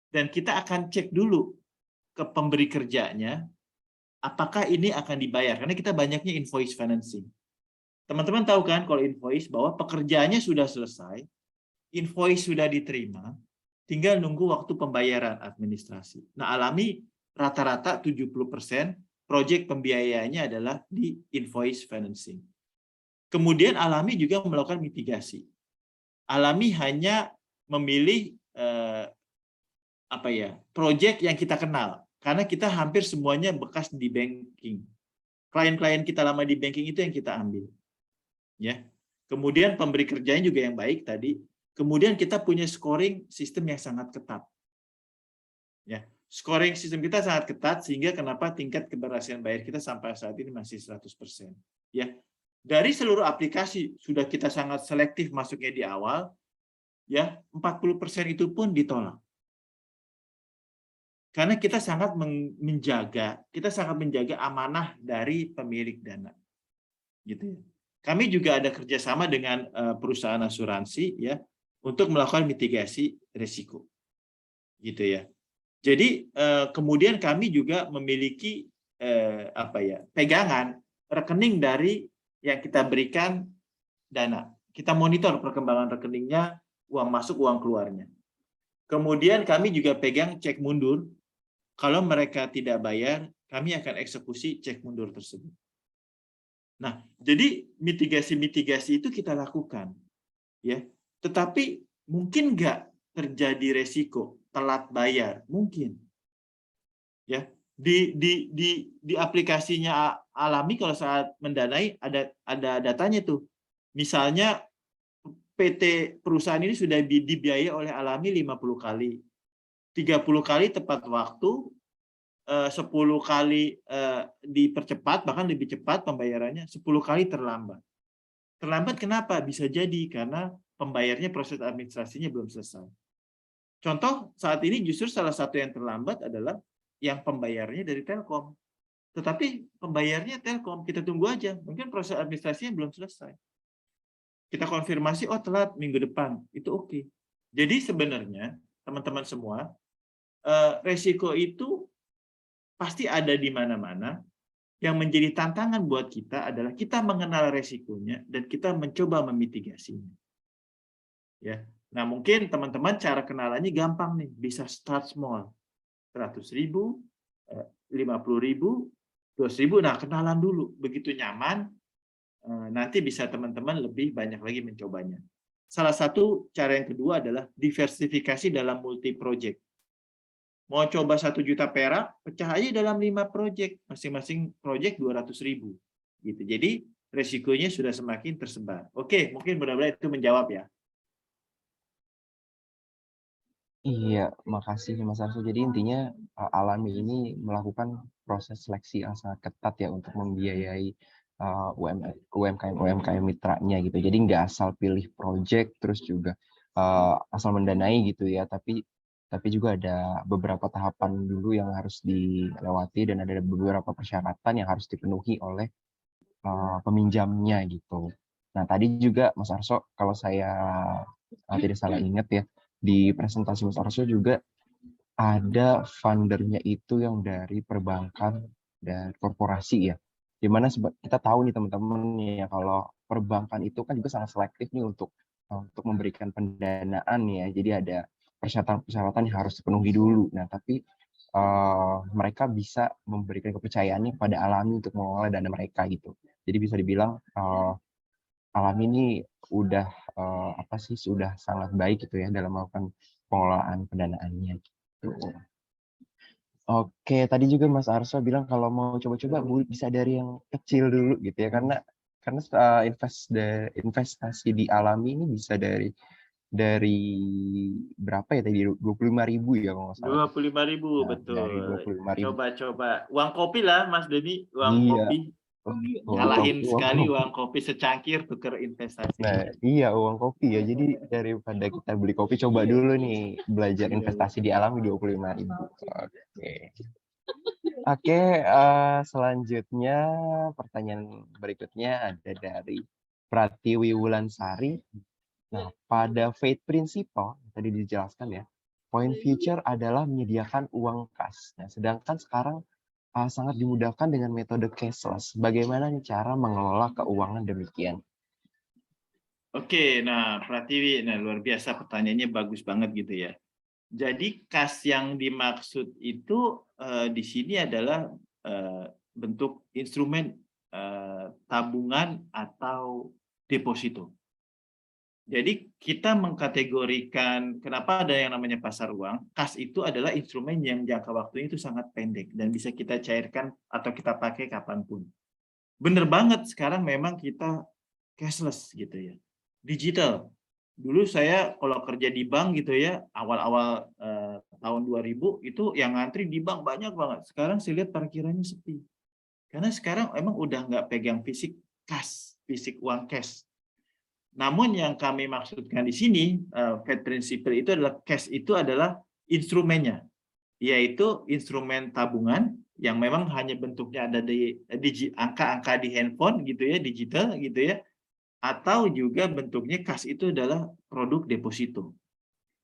Dan kita akan cek dulu ke pemberi kerjanya, apakah ini akan dibayar. Karena kita banyaknya invoice financing. Teman-teman tahu kan kalau invoice bahwa pekerjaannya sudah selesai, invoice sudah diterima, tinggal nunggu waktu pembayaran administrasi. Nah, Alami rata-rata 70% proyek pembiayaannya adalah di invoice financing. Kemudian Alami juga melakukan mitigasi. Alami hanya memilih proyek yang kita kenal, karena kita hampir semuanya bekas di banking. Klien-klien kita lama di banking itu yang kita ambil. Ya. Kemudian pemberi kerjanya juga yang baik tadi. Kemudian kita punya scoring sistem yang sangat ketat. Ya. Scoring sistem kita sangat ketat sehingga kenapa tingkat keberhasilan bayar kita sampai saat ini masih 100%. Ya. Dari seluruh aplikasi sudah kita sangat selektif masuknya di awal, ya 40% itu pun ditolak. Karena kita sangat menjaga amanah dari pemilik dana. Gitu ya. Kami juga ada kerjasama dengan perusahaan asuransi ya untuk melakukan mitigasi risiko. Gitu ya. Jadi kemudian kami juga memiliki pegangan rekening dari yang kita berikan dana. Kita monitor perkembangan rekeningnya, uang masuk, uang keluarnya. Kemudian kami juga pegang cek mundur. Kalau mereka tidak bayar, kami akan eksekusi cek mundur tersebut. Nah, jadi mitigasi-mitigasi itu kita lakukan, ya. Tetapi mungkin nggak terjadi resiko telat bayar, mungkin, ya. Di aplikasinya Alami kalau saat mendanai ada datanya tuh, misalnya PT perusahaan ini sudah dibiayai oleh Alami 50 kali. 30 kali tepat waktu, 10 kali dipercepat, bahkan lebih cepat pembayarannya, 10 kali terlambat. Terlambat kenapa? Bisa jadi karena pembayarnya proses administrasinya belum selesai. Contoh, saat ini justru salah satu yang terlambat adalah yang pembayarnya dari Telkom. Tetapi pembayarnya Telkom, kita tunggu aja, mungkin proses administrasinya belum selesai. Kita konfirmasi, oh telat minggu depan, itu oke. Jadi sebenarnya, teman-teman semua, resiko itu pasti ada di mana-mana. Yang menjadi tantangan buat kita adalah kita mengenal resikonya dan kita mencoba memitigasinya. Ya, nah mungkin teman-teman cara kenalannya gampang nih, bisa start small, 100.000, 50.000, 200.000. Nah kenalan dulu, begitu nyaman, nanti bisa teman-teman lebih banyak lagi mencobanya. Salah satu cara yang kedua adalah diversifikasi dalam multi project. Mau coba 1 juta perak, pecah aja dalam 5 proyek, masing-masing proyek 200.000. Gitu. Jadi resikonya sudah semakin tersebar. Oke, mungkin mudah-mudahan itu menjawab ya. Iya, makasih Mas Arso. Jadi intinya Alami ini melakukan proses seleksi yang sangat ketat ya untuk membiayai UMKM mitranya gitu. Jadi nggak asal pilih project terus juga asal mendanai gitu ya, tapi juga ada beberapa tahapan dulu yang harus dilewati dan ada beberapa persyaratan yang harus dipenuhi oleh peminjamnya gitu. Nah tadi juga Mas Arso, kalau saya tidak salah ingat ya, di presentasi Mas Arso juga ada fundernya itu yang dari perbankan dan korporasi ya. Dimana kita tahu nih teman-teman ya, kalau perbankan itu kan juga sangat selektif nih untuk memberikan pendanaan ya. Jadi ada persyaratan-persyaratan yang harus dipenuhi dulu. Nah, tapi mereka bisa memberikan kepercayaannya kepada Alami untuk mengelola dana mereka gitu. Jadi bisa dibilang Alami ini udah sudah sangat baik gitu ya dalam melakukan pengelolaan pendanaannya gitu. Oke, tadi juga Mas Arso bilang kalau mau coba-coba bisa dari yang kecil dulu gitu ya, karena investasi di Alami ini bisa dari berapa ya tadi 25.000 ya kalau nggak salah. 25.000, Nah, dari betul. 25.000. Coba-coba. Uang kopi lah, Mas Denny. Uang Iya. kopi. Ngalahin Uang sekali kopi. uang kopi secangkir tuker investasi. Nah, iya uang kopi ya. Jadi daripada kita beli kopi, coba dulu nih belajar investasi di Alami 25.000. Oke. Oke, selanjutnya pertanyaan berikutnya ada dari Pratiwi Wulansari. Nah, pada Faith Principle tadi dijelaskan ya, point future adalah menyediakan uang kas. Nah, sedangkan sekarang sangat dimudahkan dengan metode cashless. Bagaimana nih cara mengelola keuangan demikian? Oke, nah Pratiwi, nah luar biasa pertanyaannya bagus banget gitu ya. Jadi kas yang dimaksud itu di sini adalah bentuk instrumen tabungan atau deposito. Jadi kita mengkategorikan kenapa ada yang namanya pasar uang, kas itu adalah instrumen yang jangka waktunya itu sangat pendek dan bisa kita cairkan atau kita pakai kapanpun. Bener banget sekarang memang kita cashless gitu ya, digital. Dulu saya kalau kerja di bank gitu ya, awal-awal tahun 2000 itu yang ngantri di bank banyak banget. Sekarang saya lihat parkirannya sepi. Karena sekarang emang udah nggak pegang fisik kas, fisik uang cash. Namun yang kami maksudkan di sini, Faith Principle itu adalah cash itu adalah instrumennya, yaitu instrumen tabungan yang memang hanya bentuknya ada di angka-angka di handphone gitu ya, digital gitu ya, atau juga bentuknya kas itu adalah produk deposito.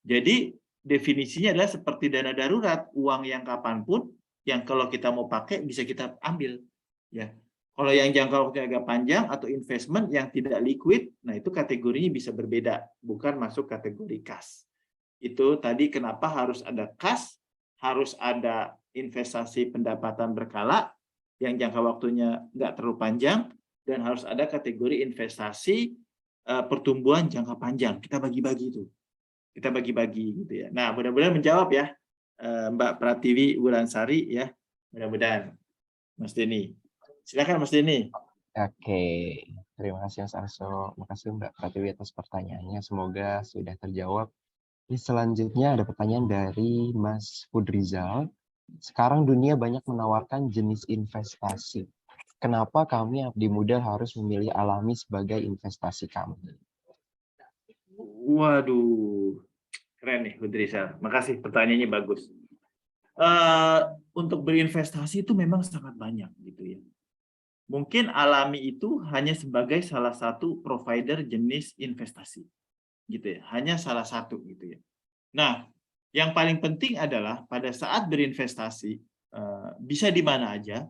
Jadi definisinya adalah seperti dana darurat, uang yang kapanpun, yang kalau kita mau pakai bisa kita ambil. Ya, kalau yang jangka waktunya agak panjang atau investment yang tidak liquid, nah itu kategorinya bisa berbeda, bukan masuk kategori kas. Itu tadi kenapa harus ada kas, harus ada investasi pendapatan berkala yang jangka waktunya nggak terlalu panjang, dan harus ada kategori investasi pertumbuhan jangka panjang. Kita bagi-bagi itu. Kita bagi-bagi gitu ya. Nah, mudah-mudahan menjawab ya Mbak Pratiwi Wulansari ya. Mudah-mudahan. Mas Denny. Silakan Mas Denny. Oke, terima kasih Mas Arso. Makasih Mbak Pratiwi atas pertanyaannya. Semoga sudah terjawab. Ini selanjutnya ada pertanyaan dari Mas Fudrizal. Sekarang dunia banyak menawarkan jenis investasi. Kenapa kami Abdi Muda harus memilih Alami sebagai investasi kami? Waduh, keren nih Fudrizal. Makasih, pertanyaannya bagus. Untuk berinvestasi itu memang sangat banyak gitu ya. Mungkin Alami itu hanya sebagai salah satu provider jenis investasi, gitu ya. Hanya salah satu gitu ya. Nah, yang paling penting adalah pada saat berinvestasi bisa di mana aja,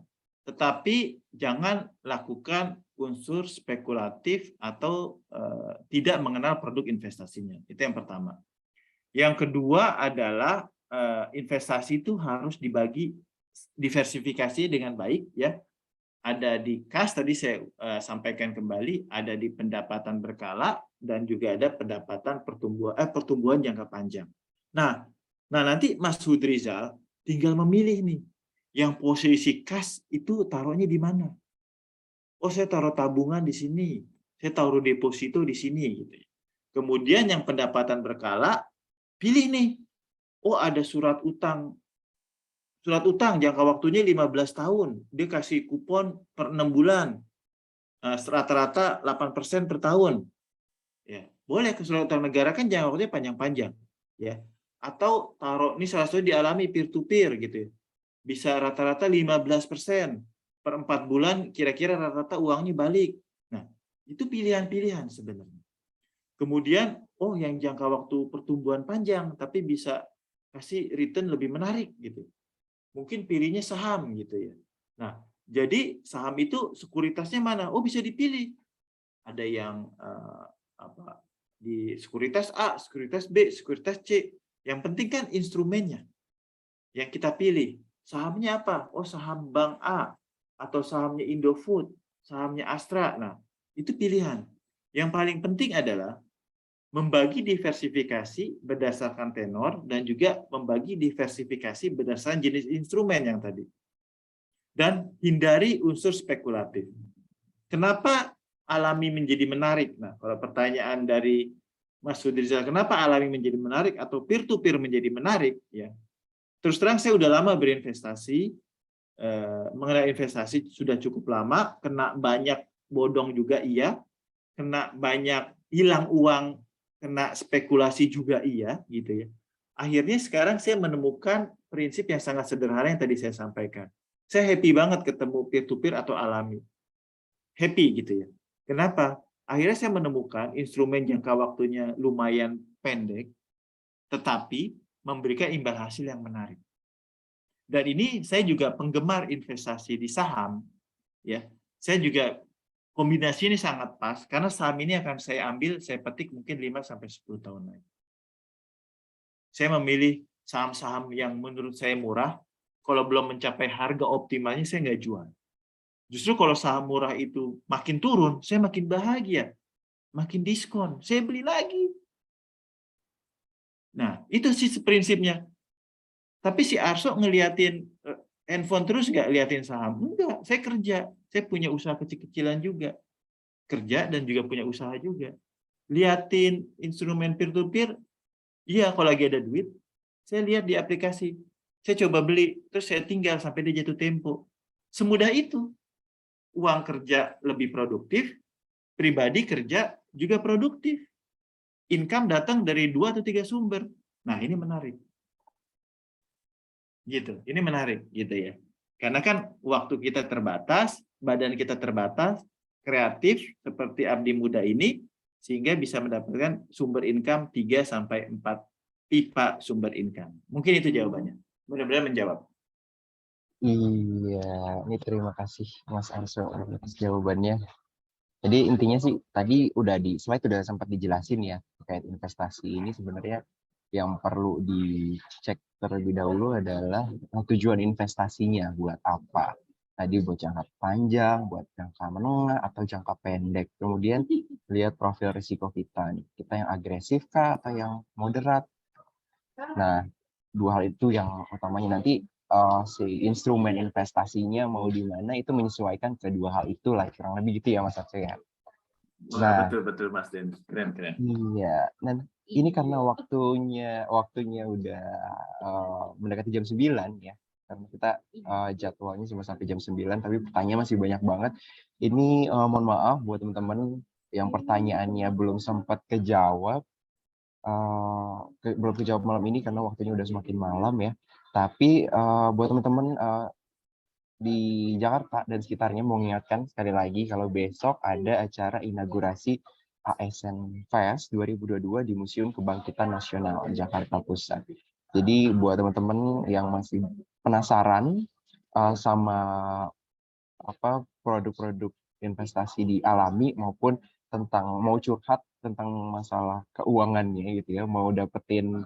tetapi jangan lakukan unsur spekulatif atau tidak mengenal produk investasinya. Itu yang pertama. Yang kedua adalah investasi itu harus dibagi diversifikasi dengan baik ya. Ada di kas tadi saya sampaikan kembali, ada di pendapatan berkala dan juga ada pendapatan pertumbuhan jangka panjang. Nah nanti Mas Fudrizal tinggal memilih nih, yang posisi kas itu taruhnya di mana? Oh, saya taruh tabungan di sini, saya taruh deposito di sini gitu. Kemudian yang pendapatan berkala, pilih nih. Oh, ada surat utang. Surat utang jangka waktunya 15 tahun. Dia kasih kupon per 6 bulan. Rata-rata 8% per tahun. Ya, boleh ke surat utang negara kan jangka waktunya panjang-panjang, ya. Atau taruh ini salah satu dialami peer to peer gitu. Bisa rata-rata 15% per 4 bulan, kira-kira rata-rata uangnya balik. Nah, itu pilihan-pilihan sebenarnya. Kemudian, oh yang jangka waktu pertumbuhan panjang tapi bisa kasih return lebih menarik gitu. Mungkin pilihnya saham gitu ya. Nah, jadi saham itu sekuritasnya mana? Oh, bisa dipilih. Ada yang di sekuritas A, sekuritas B, sekuritas C. Yang penting kan instrumennya yang kita pilih. Sahamnya apa? Oh, saham Bank A atau sahamnya Indofood, sahamnya Astra. Nah, itu pilihan. Yang paling penting adalah membagi diversifikasi berdasarkan tenor dan juga membagi diversifikasi berdasarkan jenis instrumen yang tadi. Dan hindari unsur spekulatif. Kenapa alami menjadi menarik? Nah, kalau pertanyaan dari Mas Sudrizal, kenapa alami menjadi menarik atau peer-to-peer menjadi menarik? Ya, terus terang saya udah lama berinvestasi, mengenai investasi sudah cukup lama, kena banyak bodong juga iya, kena banyak hilang uang, kena spekulasi juga iya, gitu ya. Akhirnya sekarang saya menemukan prinsip yang sangat sederhana yang tadi saya sampaikan. Saya happy banget ketemu peer-to-peer atau alami. Happy gitu ya. Kenapa? Akhirnya saya menemukan instrumen jangka waktunya lumayan pendek, tetapi memberikan imbal hasil yang menarik. Dan ini saya juga penggemar investasi di saham. Ya, saya juga kombinasi ini sangat pas, karena saham ini akan saya ambil, saya petik mungkin 5-10 tahun lagi. Saya memilih saham-saham yang menurut saya murah, kalau belum mencapai harga optimalnya saya nggak jual. Justru kalau saham murah itu makin turun, saya makin bahagia, makin diskon, saya beli lagi. Nah, itu sih prinsipnya. Tapi si Arso ngeliatin handphone terus nggak liatin saham? Enggak, saya kerja, saya punya usaha kecil-kecilan juga. Kerja dan juga punya usaha juga. Liatin instrumen peer-to-peer, iya kalau lagi ada duit, saya lihat di aplikasi. Saya coba beli, terus saya tinggal sampai dia jatuh tempo. Semudah itu. Uang kerja lebih produktif, pribadi kerja juga produktif. Income datang dari 2 atau 3 sumber. Nah, ini menarik. Gitu. Ini menarik gitu ya. Karena kan waktu kita terbatas, badan kita terbatas, kreatif seperti Abdi Muda ini sehingga bisa mendapatkan sumber income 3 sampai 4 pipa sumber income. Mungkin itu jawabannya. Mudah-mudahan menjawab. Iya, ini terima kasih Mas Arso atas jawabannya. Jadi intinya sih tadi udah di slide udah sempat dijelasin ya terkait investasi ini sebenarnya yang perlu dicek terlebih dahulu adalah tujuan investasinya buat apa. Tadi buat jangka panjang, buat jangka menengah atau jangka pendek. Kemudian lihat profil risiko kita nih. Kita yang agresif kah atau yang moderat. Nah, 2 hal itu yang utamanya nanti si instrumen investasinya mau di mana itu menyesuaikan kedua hal itulah kurang lebih gitu ya Mas Arso ya. Nah, betul Mas Den, keren. Iya, dan ini karena waktunya udah mendekati jam 9 ya. Karena kita jadwalnya cuma sampai jam 9 tapi pertanyaan masih banyak banget. Ini mohon maaf buat teman-teman yang pertanyaannya belum sempat kejawab. Belum kejawab malam ini karena waktunya udah semakin malam ya. Tapi buat teman-teman di Jakarta dan sekitarnya mau mengingatkan sekali lagi kalau besok ada acara inaugurasi ASN Fest 2022 di Museum Kebangkitan Nasional Jakarta Pusat. Jadi buat teman-teman yang masih penasaran sama apa produk-produk investasi di Alami maupun tentang mau curhat tentang masalah keuangannya gitu ya, mau dapetin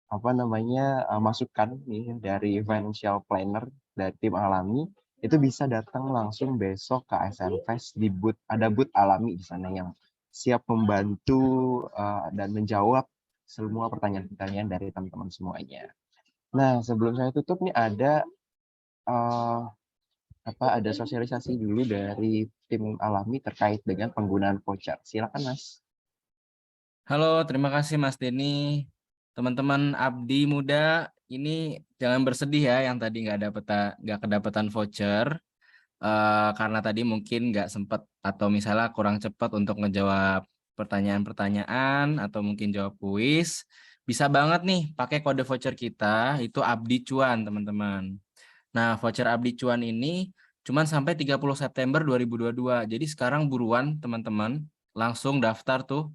apa namanya masukan nih dari financial planner dari tim Alami, itu bisa datang langsung besok ke ASN Fest di booth, ada booth Alami di sana yang siap membantu dan menjawab semua pertanyaan-pertanyaan dari teman-teman semuanya. Nah, sebelum saya tutup nih ada ada sosialisasi dulu dari tim Alami terkait dengan penggunaan voucher. Silakan Mas. Halo, terima kasih Mas Denny. Teman-teman Abdi Muda, ini jangan bersedih ya yang tadi nggak kedapatan voucher karena tadi mungkin nggak sempat atau misalnya kurang cepat untuk ngejawab pertanyaan-pertanyaan atau mungkin jawab kuis. Bisa banget nih pakai kode voucher kita itu Abdi Cuan teman-teman. Nah, voucher Abdi Cuan ini cuma sampai 30 September 2022. Jadi sekarang buruan teman-teman langsung daftar tuh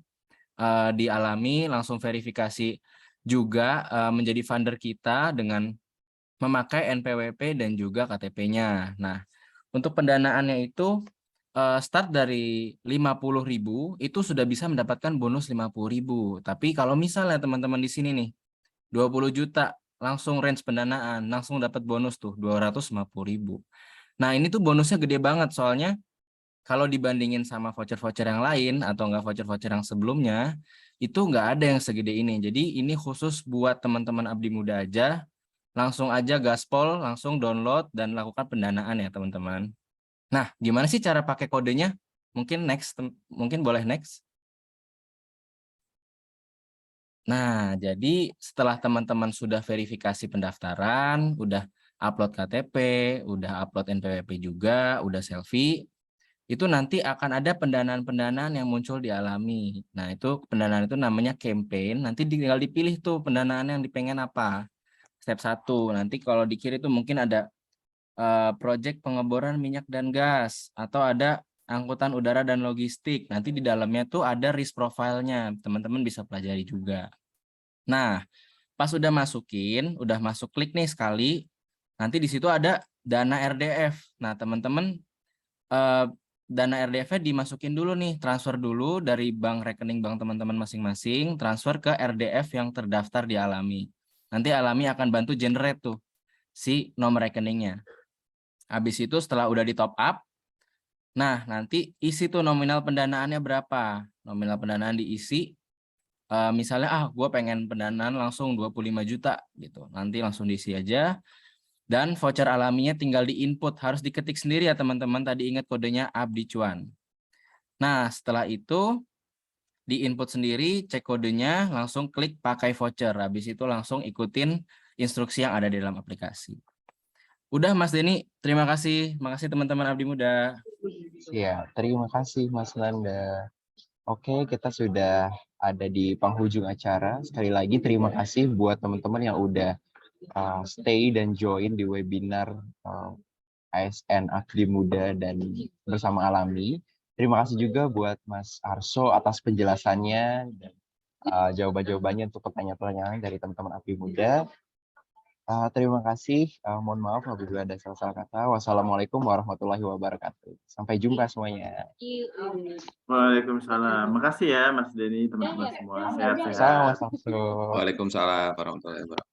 di Alami, langsung verifikasi juga menjadi funder kita dengan memakai NPWP dan juga KTP-nya. Nah, untuk pendanaannya itu start dari 50.000 itu sudah bisa mendapatkan bonus 50.000. Tapi kalau misalnya teman-teman di sini nih 20 juta langsung range pendanaan, langsung dapat bonus tuh 250.000. Nah, ini tuh bonusnya gede banget soalnya kalau dibandingin sama voucher-voucher yang lain atau enggak voucher-voucher yang sebelumnya, itu enggak ada yang segede ini. Jadi ini khusus buat teman-teman Abdi Muda aja. Langsung aja gaspol, langsung download dan lakukan pendanaan ya teman-teman. Nah, gimana sih cara pakai kodenya? Mungkin mungkin boleh next. Nah, jadi setelah teman-teman sudah verifikasi pendaftaran, udah upload KTP, udah upload NPWP juga, udah selfie, itu nanti akan ada pendanaan-pendanaan yang muncul di Alami. Nah, itu pendanaan itu namanya campaign, nanti tinggal dipilih tuh pendanaan yang dipengen apa. Step 1, nanti kalau di kiri itu mungkin ada proyek pengeboran minyak dan gas, atau ada angkutan udara dan logistik. Nanti di dalamnya tuh ada risk profile-nya, teman-teman bisa pelajari juga. Nah, pas udah masuk klik nih sekali, nanti di situ ada dana RDF. Nah, teman-teman dana RDF-nya dimasukin dulu nih, transfer dulu dari rekening bank teman-teman masing-masing, transfer ke RDF yang terdaftar di Alami. Nanti Alami akan bantu generate tuh si nomor rekeningnya. Habis itu setelah udah di top up, nah nanti isi tuh nominal pendanaannya berapa. Nominal pendanaan diisi, misalnya gue pengen pendanaan langsung 25 juta gitu. Nanti langsung diisi aja. Dan voucher Alaminya tinggal di-input, harus diketik sendiri ya teman-teman. Tadi ingat kodenya Abdi Cuan. Nah setelah itu di-input sendiri, cek kodenya, langsung klik pakai voucher. Habis itu langsung ikutin instruksi yang ada di dalam aplikasi. Udah Mas Denny, terima kasih. Makasih teman-teman Abdi Muda. Ya, terima kasih Mas Nanda. Oke, kita sudah ada di penghujung acara. Sekali lagi terima kasih buat teman-teman yang udah stay dan join di webinar ASN Abdi Muda dan bersama Alami. Terima kasih juga buat Mas Arso atas penjelasannya dan jawaban-jawabannya untuk pertanyaan-pertanyaan dari teman-teman Abdi Muda. Terima kasih. Mohon maaf apabila ada salah-salah kata. Wassalamualaikum warahmatullahi wabarakatuh. Sampai jumpa semuanya. Waalaikumsalam. Makasih ya Mas Denny, teman-teman semua. Sehat-sehat. Sama-sama. Waalaikumsalam warahmatullahi wabarakatuh.